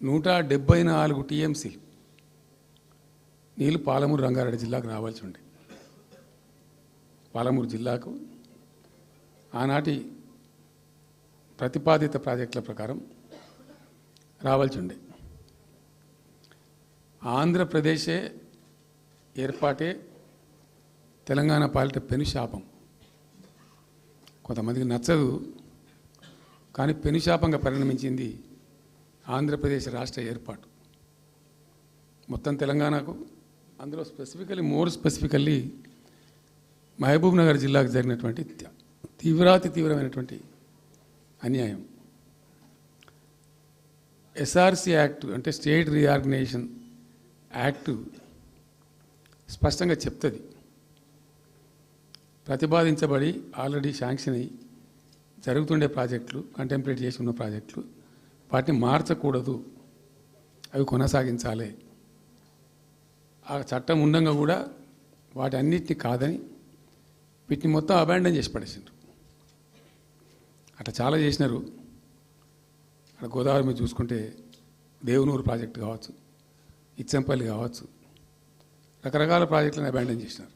174 టీఎంసీలు నీళ్ళు పాలమూరు రంగారెడ్డి జిల్లాకు రావాల్సి ఉండే. పాలమూరు జిల్లాకు ఆనాటి ప్రతిపాదిత ప్రాజెక్టుల ప్రకారం రావాల్సి ఉండే. ఆంధ్రప్రదేశే ఏర్పాటే తెలంగాణ పాలిట పెనుశాపం. కొంతమందికి నచ్చదు, కానీ పెనుశాపంగా పరిణమించింది ఆంధ్రప్రదేశ్ రాష్ట్ర ఏర్పాటు. మొత్తం తెలంగాణకు, అందులో మోర్ స్పెసిఫికల్లీ మహబూబ్ నగర్ జిల్లాకు జరిగినటువంటి తీవ్రమైనటువంటి అన్యాయం. ఎస్ఆర్సి యాక్ట్ అంటే స్టేట్ రీఆర్గనైజేషన్ యాక్టు స్పష్టంగా చెప్తుంది, ప్రతిపాదించబడి ఆల్రెడీ శాంక్షన్ అయ్యి జరుగుతుండే ప్రాజెక్టులు, కంటెంప్లేట్ చేసి ఉన్న ప్రాజెక్టులు, వాటిని మార్చకూడదు, అవి కొనసాగించాలి. ఆ చట్టం ఉండగా కూడా వాటి అన్నిటిని కాదని వీటిని మొత్తం అబాండన్ చేసి పడేసిండ్రు. అట్లా చాలా చేసినారు. అక్కడ గోదావరి మీద చూసుకుంటే దేవునూరు ప్రాజెక్టు కావచ్చు, ఇచ్చంపల్లి కావచ్చు, రకరకాల ప్రాజెక్టులను అబాండన్ చేసినారు.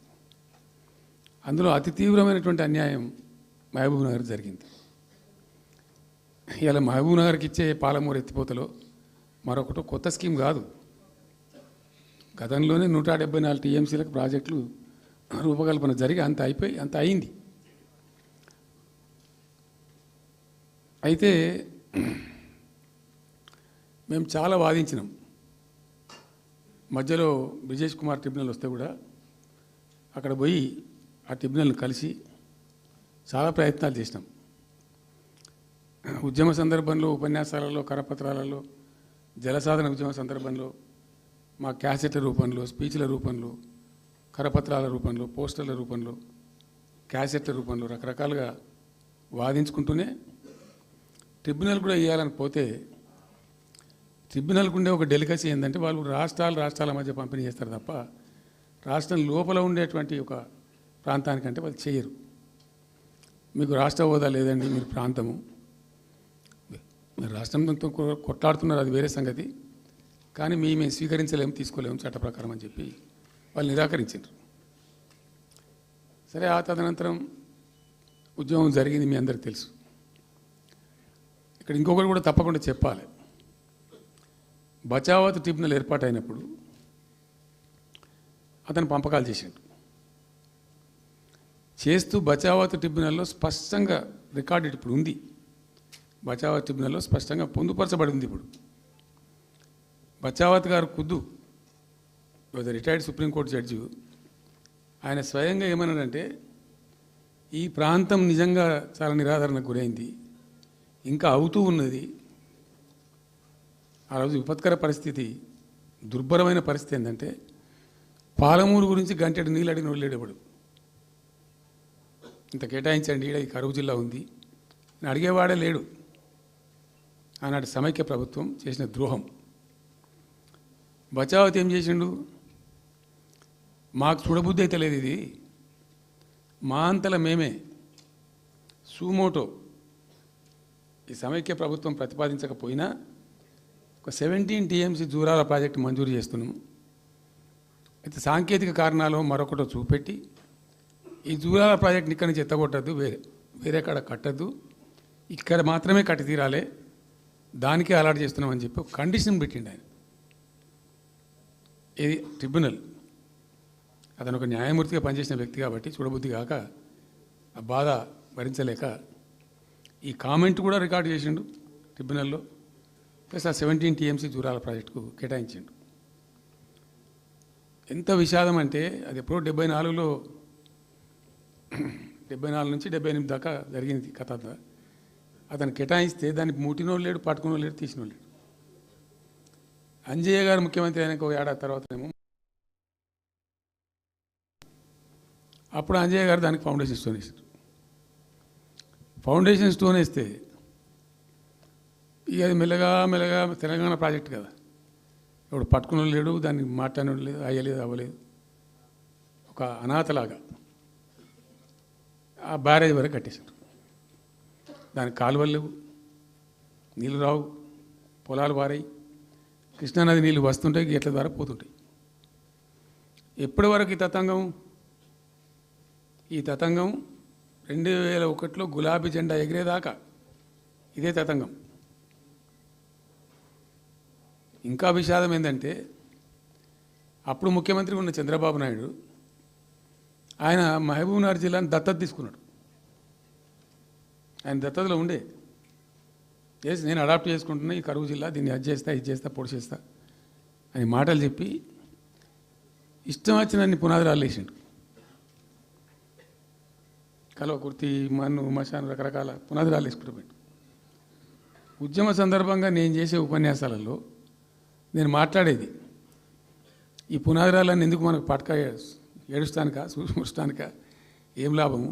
అందులో అతి తీవ్రమైనటువంటి అన్యాయం మహబూబ్ నగర్ జరిగింది. ఇలా మహబూబ్ నగర్కి ఇచ్చే పాలమూరు ఎత్తిపోతలో మరొకటి కొత్త స్కీమ్ కాదు. గతంలోనే 174 టీఎంసీలకు ప్రాజెక్టులు రూపకల్పన జరిగి అంత అయింది. అయితే మేము చాలా వాదించినాం. మధ్యలో బ్రిజేష్ కుమార్ ట్రిబ్యునల్ వస్తే కూడా అక్కడ పోయి ఆ ట్రిబ్యునల్ని కలిసి చాలా ప్రయత్నాలు చేసినాం. ఉద్యమ సందర్భంలో, ఉపన్యాసాలలో, కరపత్రాలలో, జలసాధన ఉద్యమ సందర్భంలో మా క్యాసెట్ల రూపంలో, స్పీచ్ల రూపంలో, కరపత్రాల రూపంలో, పోస్టర్ల రూపంలో, క్యాసెట్ల రూపంలో రకరకాలుగా వాదించుకుంటూనే ట్రిబ్యునల్ కూడా ఇవ్వాలని పోతే, ట్రిబ్యునల్కు ఉండే ఒక డెలికసీ ఏంటంటే వాళ్ళు రాష్ట్రాల మధ్య పంపిణీ చేస్తారు తప్ప రాష్ట్రం లోపల ఉండేటువంటి ఒక ప్రాంతానికంటే వాళ్ళు చేయరు. మీకు రాష్ట్ర హోదా లేదండి, మీరు ప్రాంతము, మీరు రాష్ట్రంతో కొట్లాడుతున్నారు, అది వేరే సంగతి, కానీ మేము స్వీకరించలేము, తీసుకోలేము చట్ట ప్రకారం అని చెప్పి వాళ్ళు నిరాకరించారు. సరే, ఆ తదనంతరం ఉద్యమం జరిగింది, మీ అందరికీ తెలుసు. ఇక్కడ ఇంకొకటి కూడా తప్పకుండా చెప్పాలి. బచావత్ ట్రిబ్యునల్ ఏర్పాటైనప్పుడు అతను పంపకాలు చేస్తూ బచావత్ ట్రిబ్యునల్లో స్పష్టంగా రికార్డెడ్ ఇప్పుడు ఉంది. బచావత్ ట్రిబ్యునల్లో స్పష్టంగా పొందుపరచబడి ఉంది. ఇప్పుడు బచావత్ గారు రిటైర్డ్ సుప్రీంకోర్టు జడ్జి, ఆయన స్వయంగా ఏమన్నాడంటే, ఈ ప్రాంతం నిజంగా చాలా నిరాదరణకు గురైంది, ఇంకా అవుతూ ఉన్నది. ఆ రోజు విపత్కర పరిస్థితి, దుర్భరమైన పరిస్థితి ఏంటంటే, పాలమూరు గురించి గంటెడు నీళ్ళు అడిగిన వాళ్ళు లేడేవాడు. ఇంత కేటాయించండి, ఈ కరువు జిల్లా ఉంది అని అడిగేవాడే లేడు. ఆనాటి సమైక్య ప్రభుత్వం చేసిన ద్రోహం. బచావత్ ఏం చేసిండు, మాకు చూడబుద్ధి అయితే లేదు, ఇది మా అంతల మేమే సూమోటో ఈ సమైక్య ప్రభుత్వం ప్రతిపాదించకపోయినా ఒక 17 టీఎంసీ జూరాల ప్రాజెక్టు మంజూరు చేస్తున్నాము. అయితే సాంకేతిక కారణాలు మరొకటో చూపెట్టి ఈ జూరాల ప్రాజెక్టుని ఇక్కడి నుంచి ఎత్తగొట్టద్దు, వేరే కాడ కట్టద్దు, ఇక్కడ మాత్రమే కట్టి తీరాలి, దానికే అలాట్ చేస్తున్నామని చెప్పి ఒక కండిషన్ పెట్టిండు ఆయన. ఇది ట్రిబ్యునల్. అతను ఒక న్యాయమూర్తిగా పనిచేసిన వ్యక్తి కాబట్టి చూడబుద్ధి కాక, ఆ బాధ భరించలేక ఈ కామెంట్ కూడా రికార్డు చేసిండు ట్రిబ్యునల్లో. ప్లస్ ఆ 17 టీఎంసీ జూరాల ప్రాజెక్టుకు కేటాయించిండు. ఎంత విషాదం అంటే, అది ఎప్పుడో 74లో 74 నుంచి 78 దాకా జరిగింది కథ. అతను కేటాయిస్తే దాన్ని ముట్టినోళ్ళు లేడు, పట్టుకున్నోళ్ళు లేడు, తీసినోళ్ళు లేడు. అంజయ్య గారు ముఖ్యమంత్రి అయినాక ఒక ఏడాది తర్వాతనేమో అప్పుడు అంజయ్య గారు దానికి ఫౌండేషన్ స్టోన్ వేసారు. ఫౌండేషన్ స్టోన్ వేస్తే ఇక అది మెల్లగా తెలంగాణ ప్రాజెక్టు కదా, ఇప్పుడు పట్టుకున్నోళ్ళు లేడు, దాన్ని మాట్లాడినోళ్ళు లేదు, అయ్యలేదు, అవ్వలేదు, ఒక అనాథలాగా ఆ బ్యారేజ్ వరకు కట్టేశారు. దానికి కాలువలు లేవు, నీళ్ళు రావు, పొలాలు పారాయి, కృష్ణానది నీళ్ళు వస్తుంటాయి, గేట్ల ద్వారా పోతుంటాయి. ఎప్పటి వరకు ఈ తతంగం 2001లో గులాబీ జెండా ఎగిరేదాకా ఇదే తతంగం. ఇంకా విషాదం ఏంటంటే అప్పుడు ముఖ్యమంత్రి ఉన్న చంద్రబాబు నాయుడు ఆయన మహబూబ్నగర్ జిల్లాను దత్తత తీసుకున్నాడు. ఆయన దత్తతలో ఉండే చేసి నేను అడాప్ట్ చేసుకుంటున్నా, ఈ కరువు జిల్లా, దీన్ని అది చేస్తా, ఇది చేస్తా, పొడి చేస్తా అని మాటలు చెప్పి ఇష్టం వచ్చినన్ని పునాదులు వేసిండు. కల్వకుర్తి, మన్ను, మశాను రకరకాల పునాదులు వేసుకుంటూ ఉద్యమ సందర్భంగా నేను చేసే ఉపన్యాసాలలో నేను మాట్లాడేది ఈ పునాదిరాలన్నీ ఎందుకు మనకు పట్క ఏడుస్తానికా, చూస్తానికా, ఏం లాభము,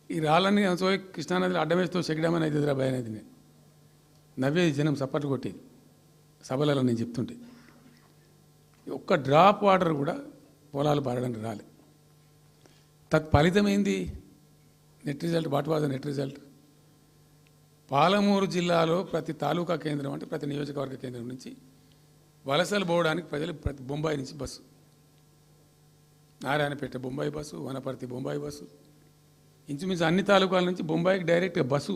ఈ రాళ్ళని కృష్ణానదిలో అడ్డమేస్తూ చెక్కడమని అయితే భయ అనేది నేను నవ్వేది, జనం సప్పట్లు కొట్టేది సభలలో నేను చెప్తుంటే. ఒక్క డ్రాప్ వాటర్ కూడా పొలాలు పారడానికి రాలే. తత్ఫలితమైంది net result. What was the net result? Palamuru జిల్లాలో ప్రతి తాలూకా కేంద్రం అంటే ప్రతి నియోజకవర్గ కేంద్రం నుంచి వలసలు పోవడానికి ప్రజలు ప్రతి బొంబాయి నుంచి bus, Narayanpet Bombay bus, Wanaparthy Bombay bus, ఇంచుమించు అన్ని తాలూకాల నుంచి బొంబాయికి డైరెక్ట్గా బస్సు.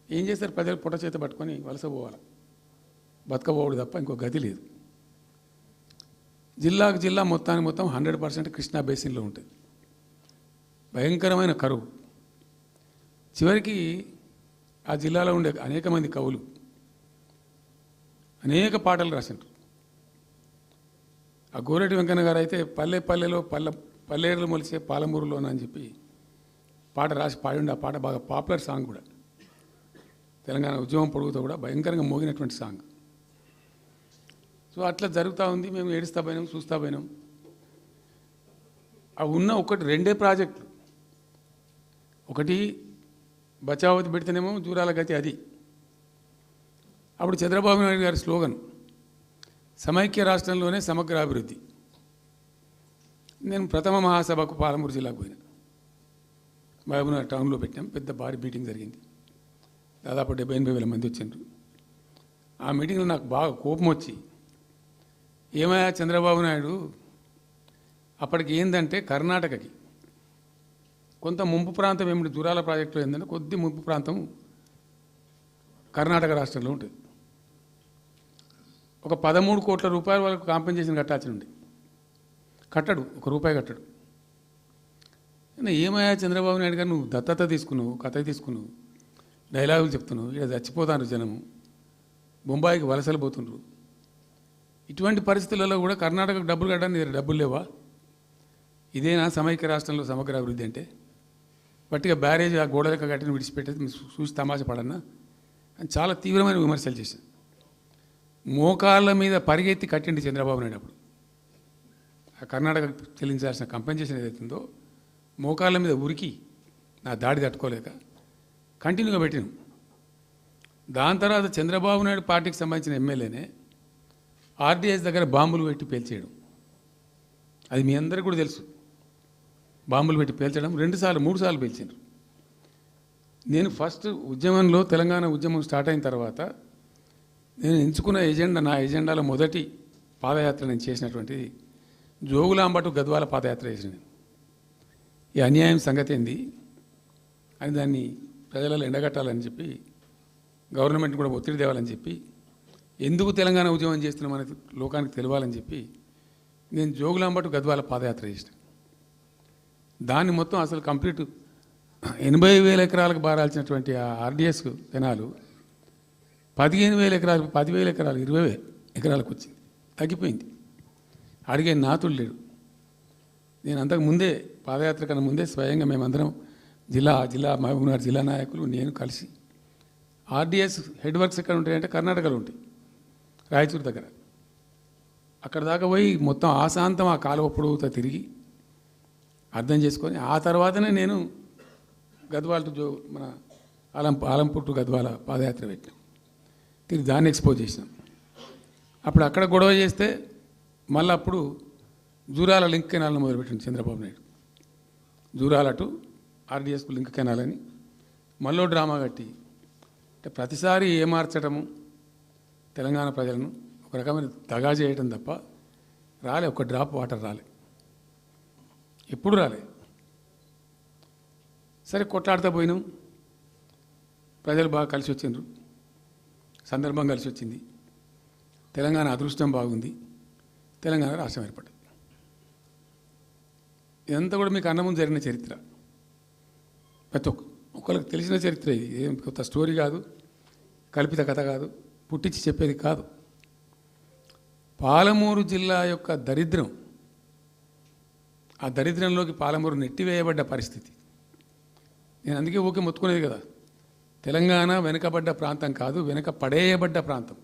ఏం చేస్తారు? ప్రజలు పొట్ట చేత పట్టుకొని వలస పోవాలి, బతకపోవడు తప్ప ఇంకో గతి లేదు. జిల్లాకు జిల్లా మొత్తానికి మొత్తం 100% కృష్ణా బేసిన్లో ఉంటుంది. భయంకరమైన కరువు. చివరికి ఆ జిల్లాలో ఉండే అనేక మంది కవులు అనేక పాటలు రాసిండ్రు. ఆ గోరెటి వెంకన్న గారు అయితే పల్లె పల్లెలో పల్లెలు మొలిసే పాలమూరులోన అని చెప్పి పాట రాసి పాడిండు. ఆ పాట బాగా పాపులర్ సాంగ్ కూడా, తెలంగాణ ఉద్యమం పొడుగుతో కూడా భయంకరంగా మోగినటువంటి సాంగ్. సో అట్లా జరుగుతూ ఉంది. మేము ఏడుస్తా పోయినాం, చూస్తూ పోయినాం. అవి ఉన్న రెండే ప్రాజెక్టులు. ఒకటి బచావతి పెడితేనేమో జూరాల గతి అది. అప్పుడు చంద్రబాబు నాయుడు గారి స్లోగన్ సమైక్య రాష్ట్రంలోనే సమగ్ర అభివృద్ధి. నేను ప్రథమ మహాసభకు పాలమూరు జిల్లాకు పోయినా, మహబూబ్నగర్ టౌన్లో పెట్టాం. పెద్ద భారీ మీటింగ్ జరిగింది. దాదాపు 70,000 మంది వచ్చిండ్రు. ఆ మీటింగ్లో నాకు బాగా కోపం వచ్చి, ఏమయ్యా చంద్రబాబు నాయుడు, అప్పటికి ఏంటంటే కర్ణాటకకి కొంత ముంపు ప్రాంతం ఏమిటి, దూరాల ప్రాజెక్టులో ఏంటంటే కొద్ది ముంపు ప్రాంతం కర్ణాటక రాష్ట్రంలో ఉంటుంది. ఒక 13 కోట్ల రూపాయల వరకు కాంపెన్సేషన్ కట్టాల్సి ఉండి కట్టడు, ₹1 కట్టడు. ఏమయ్యా చంద్రబాబు నాయుడు గారు, నువ్వు దత్తత తీసుకున్నావు, కథ తీసుకున్నావు, డైలాగులు చెప్తున్నావు, ఇక్కడ చచ్చిపోతాను జనము, బొంబాయికి వలసలు పోతుండ్రు. ఇటువంటి పరిస్థితులలో కూడా కర్ణాటకకు డబ్బులు కట్టడానికి డబ్బులు లేవా? ఇదేనా సమైక్య రాష్ట్రంలో సమగ్ర అభివృద్ధి అంటే? పట్టిగా బ్యారేజ్ ఆ గోడలక కట్టిన విడిచిపెట్టేది మీరు చూసి తమాషా పడన్నా అని చాలా తీవ్రమైన విమర్శలు చేశాను. మోకాళ్ళ మీద పరిగెత్తి కట్టిండి చంద్రబాబు నాయుడు. అప్పుడు ఆ కర్ణాటక చెల్లించాల్సిన కంపెన్సేషన్ ఏదైతుందో మోకాళ్ళ మీద ఉరికి నా దాడి తట్టుకోలేక కంటిన్యూగా పెట్టినాం. దాని తర్వాత చంద్రబాబు నాయుడు పార్టీకి సంబంధించిన ఎమ్మెల్యేనే ఆర్డీఎస్ దగ్గర బాంబులు పెట్టి పేల్చేయడం, అది మీ అందరికీ కూడా తెలుసు. బాంబులు పెట్టి పేల్చడం 2 సార్లు 3 సార్లు పేల్చారు. నేను ఫస్ట్ ఉద్యమంలో తెలంగాణ ఉద్యమం స్టార్ట్ అయిన తర్వాత నేను ఎంచుకున్న ఎజెండా, నా ఎజెండాలో మొదటి పాదయాత్ర నేను చేసినటువంటిది జోగులాంబ టు గద్వాల పాదయాత్ర చేసిన. ఈ అన్యాయం సంగతి ఏంది అని దాన్ని ప్రజలలో ఎండగట్టాలని చెప్పి, గవర్నమెంట్ కూడా ఒత్తిడి తేవాలని చెప్పి, ఎందుకు తెలంగాణ ఉద్యమం చేస్తున్నామని లోకానికి తెలియాలని చెప్పి నేను జోగులాంబ టు గద్వాల పాదయాత్ర చేసిన. దాన్ని మొత్తం అసలు కంప్లీట్ 80,000 ఎకరాలకు బారాల్సినటువంటి ఆ ఆర్డీఎస్ కెనాలు 15,000 ఎకరాలు, 10,000 ఎకరాలు, 20,000 ఎకరాలకు వచ్చింది, తగ్గిపోయింది. అడిగే నాతులు లేడు. నేను అంతకు ముందే పాదయాత్ర కన్నా ముందే స్వయంగా మేమందరం జిల్లా మహబూబ్నగర్ జిల్లా నాయకులు నేను కలిసి ఆర్డీఎస్ హెడ్ వర్క్స్ ఎక్కడ ఉంటాయంటే కర్ణాటకలో ఉంటాయి, రాయచూరు దగ్గర. అక్కడ దాకా పోయి మొత్తం ఆశాంతం ఆ కాలువ పొడవుతో తిరిగి అర్థం చేసుకొని ఆ తర్వాతనే నేను గద్వాల టు మన ఆలంపూర్ టు గద్వాల పాదయాత్ర పెట్టాం. తిరిగి దాన్ని ఎక్స్పోజ్ చేసినాం. అప్పుడు అక్కడ గొడవ చేస్తే మళ్ళీ అప్పుడు జూరాల లింక్ కెనాల్ను మొదలుపెట్టింది చంద్రబాబు నాయుడు. జూరాల టు ఆర్డీఎస్కు లింక్ కెనాల్ అని మళ్ళీ డ్రామా కట్టి, అంటే ప్రతిసారి ఏమార్చడము, తెలంగాణ ప్రజలను ఒక రకమైన దగా చేయటం తప్ప రాలే, ఒక డ్రాప్ వాటర్ రాలే, ఎప్పుడు రాలే. సరే కొట్లాడుతూ పోయినాం, ప్రజలు బాగా కలిసి వచ్చిండ్రు, సందర్భం కలిసి వచ్చింది, తెలంగాణ అదృష్టం బాగుంది, తెలంగాణ రాష్ట్రం ఏర్పడింది. ఇదంతా కూడా మీకు అన్న ముందు జరిగిన చరిత్ర, ప్రతి ఒక్కరికి తెలిసిన చరిత్ర. ఇది ఏం కొత్త స్టోరీ కాదు, కల్పిత కథ కాదు, పుట్టించి చెప్పేది కాదు. పాలమూరు జిల్లా యొక్క దరిద్రం, ఆ దరిద్రంలోకి పాలమూరు నెట్టివేయబడ్డ పరిస్థితి. నేను అందుకే ఊకే మొత్తుకునేది కదా, తెలంగాణ వెనుకబడ్డ ప్రాంతం కాదు, వెనుక పడేయబడ్డ ప్రాంతం,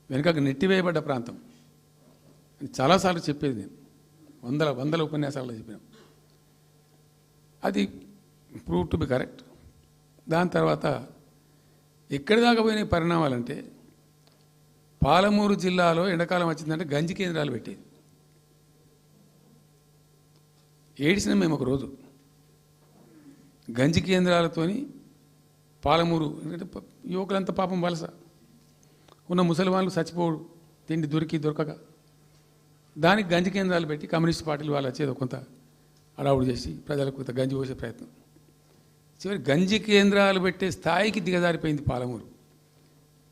వెనుకకు నెట్టివేయబడ్డ ప్రాంతం అని చాలాసార్లు చెప్పేది. నేను వందల ఉపన్యాసాల్లో చెప్పిన, అది ప్రూవ్ టు బి కరెక్ట్. దాని తర్వాత ఎక్కడి దాకా పోయిన పరిణామాలంటే, పాలమూరు జిల్లాలో ఎండాకాలం వచ్చిందంటే గంజి కేంద్రాలు పెట్టేది. ఏడిసినాం మేము ఒకరోజు, గంజి కేంద్రాలతోని పాలమూరు, ఎందుకంటే యువకులంతా పాపం వలస ఉన్న ముసలి వాళ్ళు చచ్చిపోడు, తిండి దొరకక, దానికి గంజి కేంద్రాలు పెట్టి కమ్యూనిస్ట్ పార్టీలు వాళ్ళు వచ్చేది కొంత అడావుడు చేసి ప్రజలకు కొంత గంజి పోసే ప్రయత్నం. చివరి గంజి కేంద్రాలు పెట్టే స్థాయికి దిగజారిపోయింది పాలమూరు.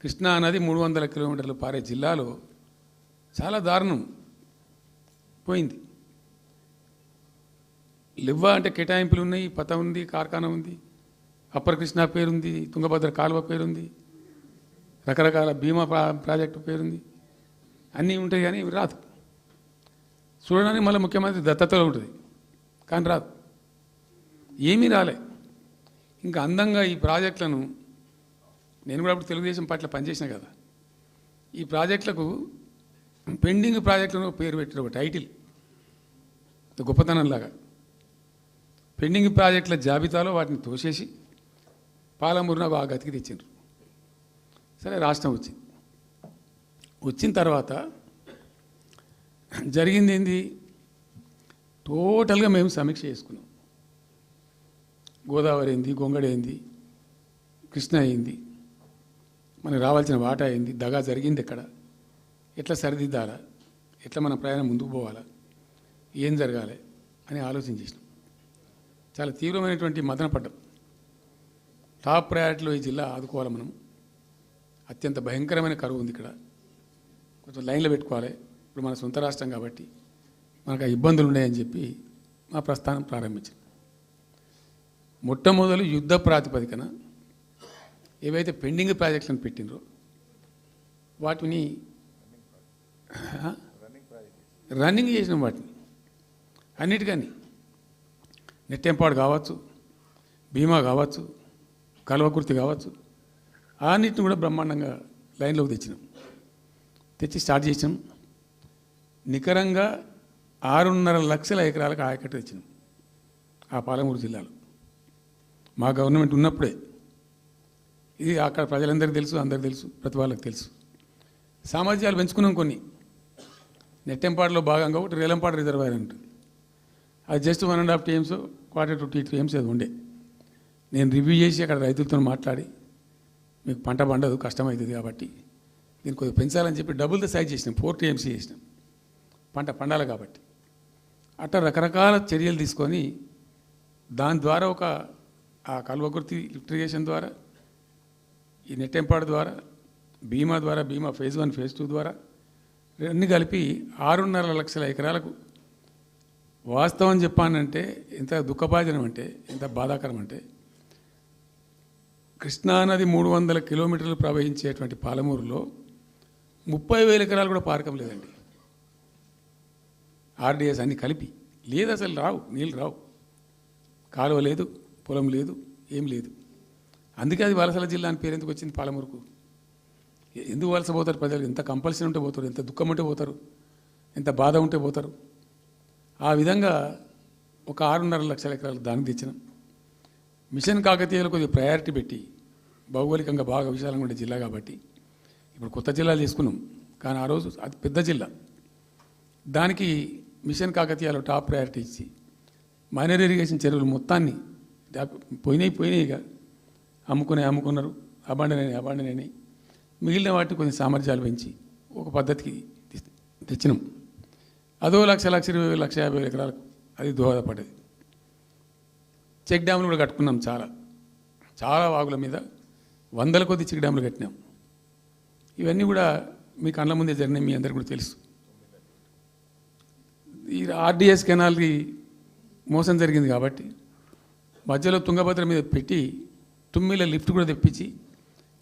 కృష్ణా నది 300 కిలోమీటర్లు పారే జిల్లాలో చాలా దారుణం పోయింది. లివ్వ అంటే కేటాయింపులు ఉన్నాయి, పత ఉంది, కార్ఖానా ఉంది, అప్పర్ కృష్ణా పేరుంది, తుంగభద్ర కాలువ పేరుంది, రకరకాల భీమా ప్రాజెక్టు పేరుంది, అన్నీ ఉంటాయి కానీ ఇవి రాదు. చూడడానికి మళ్ళీ ముఖ్యమంత్రి దత్తతలో ఉంటుంది కానీ రాదు, ఏమీ రాలే. ఇంకా అందంగా ఈ ప్రాజెక్టులను, నేను కూడా అప్పుడు తెలుగుదేశం పార్టీలో పనిచేసిన కదా, ఈ ప్రాజెక్టులకు పెండింగ్ ప్రాజెక్టులను పేరు పెట్టిన ఒక టైటిల్ గొప్పతనంలాగా, పెండింగ్ ప్రాజెక్టుల జాబితాలో వాటిని తోసేసి పాలమూరున ఆ గతికి తెచ్చిండ్రు. సరే రాష్ట్రం వచ్చింది. వచ్చిన తర్వాత జరిగింది ఏంది, టోటల్గా మేము సమీక్ష చేసుకున్నాం. గోదావరి ఏంది, గొంగడి ఏంది, కృష్ణ అయింది, మనకు రావాల్సిన వాటా అయింది, దగా జరిగింది ఎక్కడ, ఎట్లా సరిదిద్దాలా, ఎట్లా మన ప్రయాణం ముందుకు పోవాలా, ఏం జరగాలి అని ఆలోచన చేసినాం. చాలా తీవ్రమైనటువంటి మదన పడ్డాం. టాప్ ప్రయారిటీలో ఈ జిల్లా ఆదుకోవాలి మనం, అత్యంత భయంకరమైన కరువు ఉంది ఇక్కడ, కొంచెం లైన్లో పెట్టుకోవాలి. ఇప్పుడు మన సొంత రాష్ట్రం కాబట్టి మనకు ఆ ఇబ్బందులు ఉన్నాయని చెప్పి మా ప్రస్థానం ప్రారంభించాం. మొట్టమొదలు యుద్ధ ప్రాతిపదికన ఏవైతే పెండింగ్ ప్రాజెక్టులను పెట్టినరో వాటిని రన్నింగ్ చేసినాం. వాటిని అన్నిటికని నెట్టెంపాడు కావచ్చు, భీమా కావచ్చు, కల్వకుర్తి కావచ్చు, అన్నిటిని కూడా బ్రహ్మాండంగా లైన్లోకి తెచ్చినాం. తెచ్చి స్టార్ట్ చేసినాం. నికరంగా 6.5 లక్షల ఎకరాలకు ఆయకట్టు తెచ్చినాం ఆ పాలమూరు జిల్లాలో. మా గవర్నమెంట్ ఉన్నప్పుడే. ఇది అక్కడ ప్రజలందరికీ తెలుసు, అందరికీ తెలుసు, ప్రతి వాళ్ళకి తెలుసు. సామర్థ్యాలు పెంచుకున్నాం కొన్ని. నెట్టెంపాడులో భాగంగా ఒకటి రేలంపాడు రిజర్వాయర్ ఉంటుంది, అది జస్ట్ 1.5 TMs, 1/4 to 2 TMs అది ఉండే. నేను రివ్యూ చేసి అక్కడ రైతులతో మాట్లాడి, మీకు పంట పండదు, కష్టమవుతుంది కాబట్టి దీన్ని కొద్దిగా పెంచాలని చెప్పి డబుల్ ద సైజ్ చేసినాం, 4 TMs చేసినాం, పంట పండాలి కాబట్టి. అట్లా రకరకాల చర్యలు తీసుకొని దాని ద్వారా ఆ కల్వకుర్తి లిఫ్ట్ ఇరిగేషన్ ద్వారా, ఈ నెట్టెంపాడు ద్వారా, భీమా ద్వారా, భీమా phase 1 phase 2 ద్వారా అన్నీ కలిపి 6.5 లక్షల ఎకరాలకు. వాస్తవం చెప్పానంటే ఎంత దుఃఖభాజనం అంటే, ఎంత బాధాకరం అంటే, కృష్ణానది 300 కిలోమీటర్లు ప్రవహించేటువంటి పాలమూరులో 30,000 ఎకరాలు కూడా పారకం లేదండి. RDS అన్నీ కలిపి లేదు, అసలు రావు, నీళ్ళు రావు, కాలువ లేదు, పొలం లేదు, ఏం లేదు. అందుకే అది వలసల జిల్లా అని పేరు ఎందుకు వచ్చింది పాలమూరుకు? ఎందుకు వలస పోతారు ప్రజలు? ఎంత కంపల్సరీ ఉంటే పోతారు, ఎంత దుఃఖం ఉంటే పోతారు, ఎంత బాధ ఉంటే పోతారు. ఆ విధంగా ఒక 6.5 లక్షల ఎకరాలు దానికి తెచ్చినాం. మిషన్ కాకతీయలో కొద్దిగా ప్రయారిటీ పెట్టి, భౌగోళికంగా బాగా విశాలంగా ఉండే జిల్లా కాబట్టి ఇప్పుడు కొత్త జిల్లాలు చేసుకున్నాం, కానీ ఆ రోజు అది పెద్ద జిల్లా. దానికి మిషన్ కాకతీయలో టాప్ ప్రయారిటీ ఇచ్చి మైనర్ ఇరిగేషన్ చెరువులు మొత్తాన్ని పోయినాయి ఇక అమ్ముకున్నారు, అబాండనైనాయి. మిగిలిన వాటిని కొన్ని సామర్థ్యాలు పెంచి ఒక పద్ధతికి తెచ్చినాం. అదో 1,20,000, 1,50,000 ఎకరాలకు అది దోహదపడ్డది. చెక్ డ్యాములు కూడా కట్టుకున్నాం. చాలా వాగుల మీద వందల కొద్ది చెక్ డ్యాములు కట్టినాం. ఇవన్నీ కూడా మీ కళ్ళ ముందే జరిగినాయి, మీ అందరికీ కూడా తెలుసు. ఈ ఆర్డిఎస్ కెనాల్కి మోసం జరిగింది కాబట్టి మధ్యలో తుంగభద్ర మీద పెట్టి తుమ్మిల లిఫ్ట్ కూడా తెప్పించి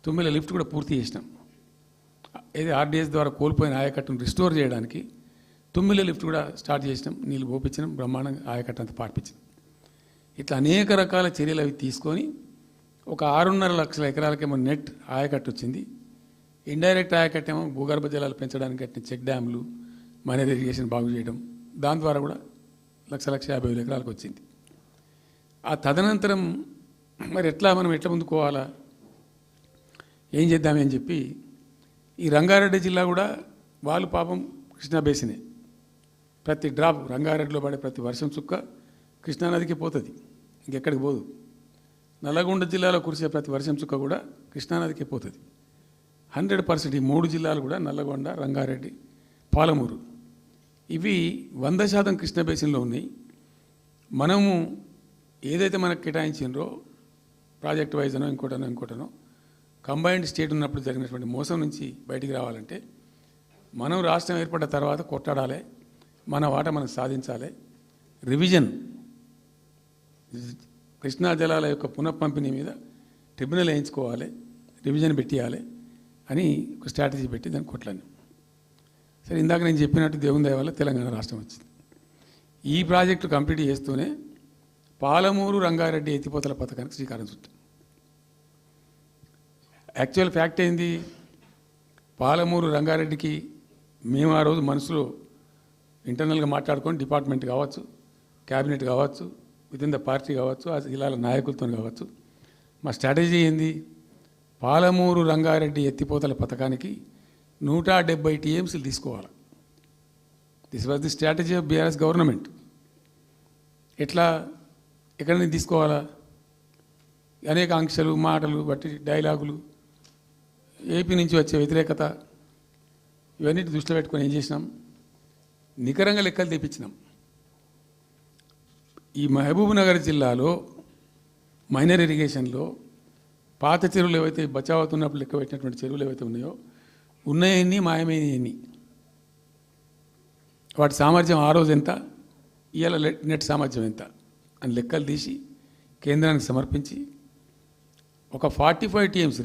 తుమ్మిల లిఫ్ట్ కూడా పూర్తి చేసినాం. ఏది ఆర్డిఎస్ ద్వారా కోల్పోయిన ఆయకట్టును రిస్టోర్ చేయడానికి తుమ్మిల లిఫ్ట్ కూడా స్టార్ట్ చేసినాం. నీళ్ళు పోపించినాం, బ్రహ్మాండంగా ఆయకట్టు అంతా పార్పించినాం. ఇట్లా అనేక రకాల చర్యలు అవి తీసుకొని ఒక 6.5 లక్షల ఎకరాలకేమో నెట్ ఆయకట్టు వచ్చింది. ఇండైరెక్ట్ ఆయకట్టేమో భూగర్భ జలాలు పెంచడానికి కట్టిన చెక్ డ్యాములు, మైనర్ ఇరిగేషన్ బాగు చేయడం, దాని ద్వారా కూడా 1,50,000 ఎకరాలకు వచ్చింది. ఆ తదనంతరం మరి మనం ఎట్లా ముందుకోవాలా, ఏం చేద్దామని చెప్పి ఈ రంగారెడ్డి జిల్లా కూడా వాళ్ళు పాపం కృష్ణా బేసినే, ప్రతి డ్రాప్ రంగారెడ్డిలో పడే ప్రతి వర్షం చుక్క కృష్ణానదికి పోతుంది, ఇంకెక్కడికి పోదు. నల్లగొండ జిల్లాలో కురిసే ప్రతి వర్షం చుక్క కూడా కృష్ణానదికి పోతుంది. 100% ఈ 3 జిల్లాలు కూడా నల్లగొండ, రంగారెడ్డి, పాలమూరు ఇవి 100% కృష్ణా బేసిన్లో ఉన్నాయి. మనము ఏదైతే మనకు కేటాయించిండ్రో ప్రాజెక్ట్ వైజ్ అనో ఇంకోటనో కంబైన్డ్ స్టేట్ ఉన్నప్పుడు జరిగినటువంటి మోసం నుంచి బయటికి రావాలంటే మనం రాష్ట్రం ఏర్పడ్డ తర్వాత కొట్టాడాలి, మన వాట మనం సాధించాలి. రివిజన్, కృష్ణా జలాల యొక్క పునఃపంపిణీ మీద ట్రిబ్యునల్ వేయించుకోవాలి, రివిజన్ పెట్టియాలి అని ఒక స్ట్రాటజీ పెట్టి దాన్ని కొట్లాను. సరే, ఇందాక నేను చెప్పినట్టు దేవుని దయ వల్ల తెలంగాణ రాష్ట్రం వచ్చింది. ఈ ప్రాజెక్టు కంప్లీట్ చేస్తూనే పాలమూరు రంగారెడ్డి ఎత్తిపోతల పథకానికి శ్రీకారం చుట్టాం. యాక్చువల్ ఫ్యాక్ట్ ఏంది, పాలమూరు రంగారెడ్డికి మేము ఆ రోజు మనసులో ఇంటర్నల్గా మాట్లాడుకొని డిపార్ట్మెంట్ కావచ్చు, క్యాబినెట్ కావచ్చు, వితిన్ ద పార్టీ కావచ్చు, ఆ జిల్లాల నాయకులతో కావచ్చు, మా స్ట్రాటజీ ఏంది, పాలమూరు రంగారెడ్డి ఎత్తిపోతల పథకానికి 170 టీఎంసీలు తీసుకోవాలి. This was the strategy of BRS government. ఎక్కడి నుంచి తీసుకోవాలా, అనేక ఆంక్షలు, మాటలు బట్టి డైలాగులు, ఏపీ నుంచి వచ్చే వ్యతిరేకత, ఇవన్నీ దృష్టిలో పెట్టుకొని ఏం చేసినాం, నికరంగా లెక్కలు తెప్పించినాం. ఈ మహబూబ్ నగర్ జిల్లాలో మైనర్ ఇరిగేషన్లో పాత చెరువులు ఏవైతే బచావ్ అవుతున్నప్పుడు లెక్క పెట్టినటువంటి చెరువులు ఏవైతే ఉన్నాయో, ఉన్నాయన్నీ మాయమైనవన్నీ, వాటి సామర్థ్యం ఆ రోజు ఎంత, ఇవాళ నెట్ సామర్థ్యం ఎంత అని లెక్కలు తీసి కేంద్రానికి సమర్పించి ఒక 45 టీఎంసీ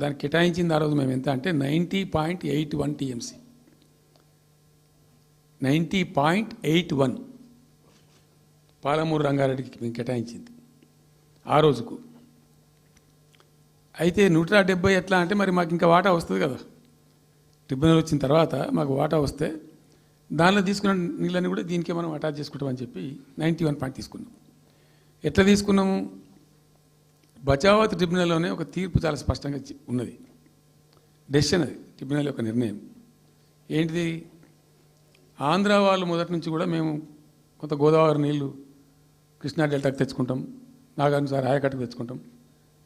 దానికి కేటాయించింది. ఆ రోజు మేము ఎంత అంటే 90.81 టీఎంసీ, 90.81 పాలమూరు రంగారెడ్డికి మేము కేటాయించింది ఆ రోజుకు. అయితే 170 ఎట్లా అంటే మరి మాకు ఇంకా వాటా వస్తుంది కదా, ట్రిబ్యునల్ వచ్చిన తర్వాత మాకు వాటా వస్తే దానిలో తీసుకున్న నీళ్ళని కూడా దీనికే మనం అటాచ్ చేసుకుంటామని చెప్పి 91 తీసుకున్నాం. ఎట్లా తీసుకున్నాము, బచావత్ ట్రిబ్యునల్లోనే ఒక తీర్పు చాలా స్పష్టంగా ఉన్నది, డెసిషన్ అది, ట్రిబ్యునల్ యొక్క నిర్ణయం ఏంటిది, ఆంధ్ర వాళ్ళు మొదటి నుంచి కూడా మేము కొంత గోదావరి నీళ్లు కృష్ణా డెల్టాకి తెచ్చుకుంటాం, నాగానుసారి ఆయకట్టుకు తెచ్చుకుంటాం,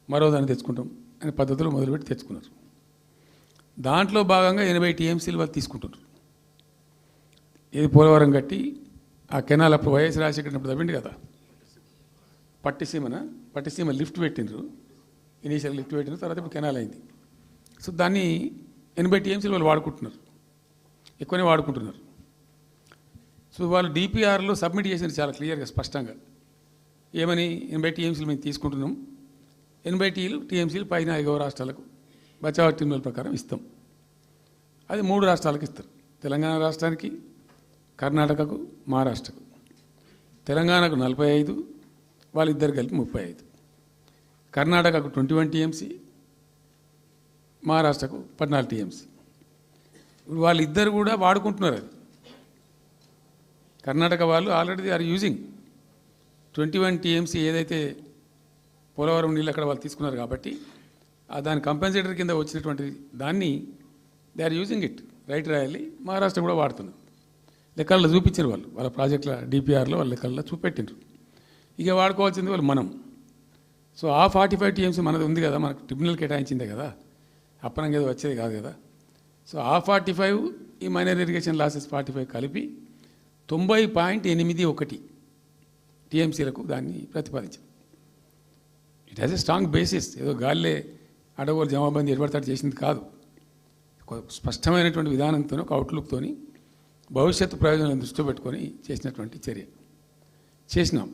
మరో దాన్ని తెచ్చుకుంటాం అనే పద్ధతిలో మొదలుపెట్టి తెచ్చుకున్నారు. దాంట్లో భాగంగా 80 టీఎంసీలు వాళ్ళు తీసుకుంటున్నారు. ఇది పోలవరం కట్టి ఆ కెనాల్ అప్పుడు వైఎస్ రాజశేఖర్ తవ్వింది కదా, పట్టిసీమ లిఫ్ట్ పెట్టిండ్రు, ఇనీషియల్ లిఫ్ట్ పెట్టిన తర్వాత ఇప్పుడు కెనాల్ అయింది. సో దాన్ని 80 టీఎంసీలు వాళ్ళు వాడుకుంటున్నారు, ఎక్కువనే వాడుకుంటున్నారు. సో వాళ్ళు డిపిఆర్లో సబ్మిట్ చేసినారు చాలా క్లియర్గా స్పష్టంగా, ఏమని 80 టీఎంసీలు మేము తీసుకుంటున్నాం, 80 టీఎంసీలు పైన 5 రాష్ట్రాలకు బచావ్ ట్రిబ్యునల్ ప్రకారం ఇస్తాం. అది 3 రాష్ట్రాలకు ఇస్తారు, తెలంగాణ రాష్ట్రానికి, కర్ణాటకకు, మహారాష్ట్రకు. తెలంగాణకు 45, వాళ్ళిద్దరు కలిపి 35, కర్ణాటకకు 21 టీఎంసీ, మహారాష్ట్రకు 14 టీఎంసీ. వాళ్ళిద్దరు కూడా వాడుకుంటున్నారు. అది కర్ణాటక వాళ్ళు ఆల్రెడీ ఆర్ యూజింగ్ 21 టీఎంసీ ఏదైతే పోలవరం నీళ్ళు అక్కడ వాళ్ళు తీసుకున్నారు కాబట్టి దాని కంపెన్సేటర్ కింద వచ్చినటువంటి దాన్ని they are using it, right రాయాలి. మహారాష్ట్ర కూడా వాడుతున్నారు, లెక్కల్లో చూపించారు వాళ్ళు, వాళ్ళ ప్రాజెక్టుల డిపిఆర్లో వాళ్ళ లెక్కల్లో చూపెట్టిండ్రు. ఇక వాడుకోవాల్సింది వాళ్ళు మనం. సో ఆ 45 టీఎంసీ మనది ఉంది కదా, మనకు ట్రిబ్యునల్ కేటాయించిందే కదా, అప్పనంగా ఏదో వచ్చేది కాదు కదా. సో ఆ 45 ఈ మైనర్ ఇరిగేషన్ లాసెస్ 45 కలిపి 90.81 టీఎంసీలకు దాన్ని ప్రతిపాదించాం. It has a strong basis. ఏదో గాలిలే అడవులు జమాబందీ ఏర్పడతాడు చేసింది కాదు. ఒక స్పష్టమైనటువంటి విధానంతో ఒక అవుట్లుక్తో భవిష్యత్తు ప్రయోజనాలను దృష్టిలో పెట్టుకొని చేసినటువంటి చర్య చేసినాం.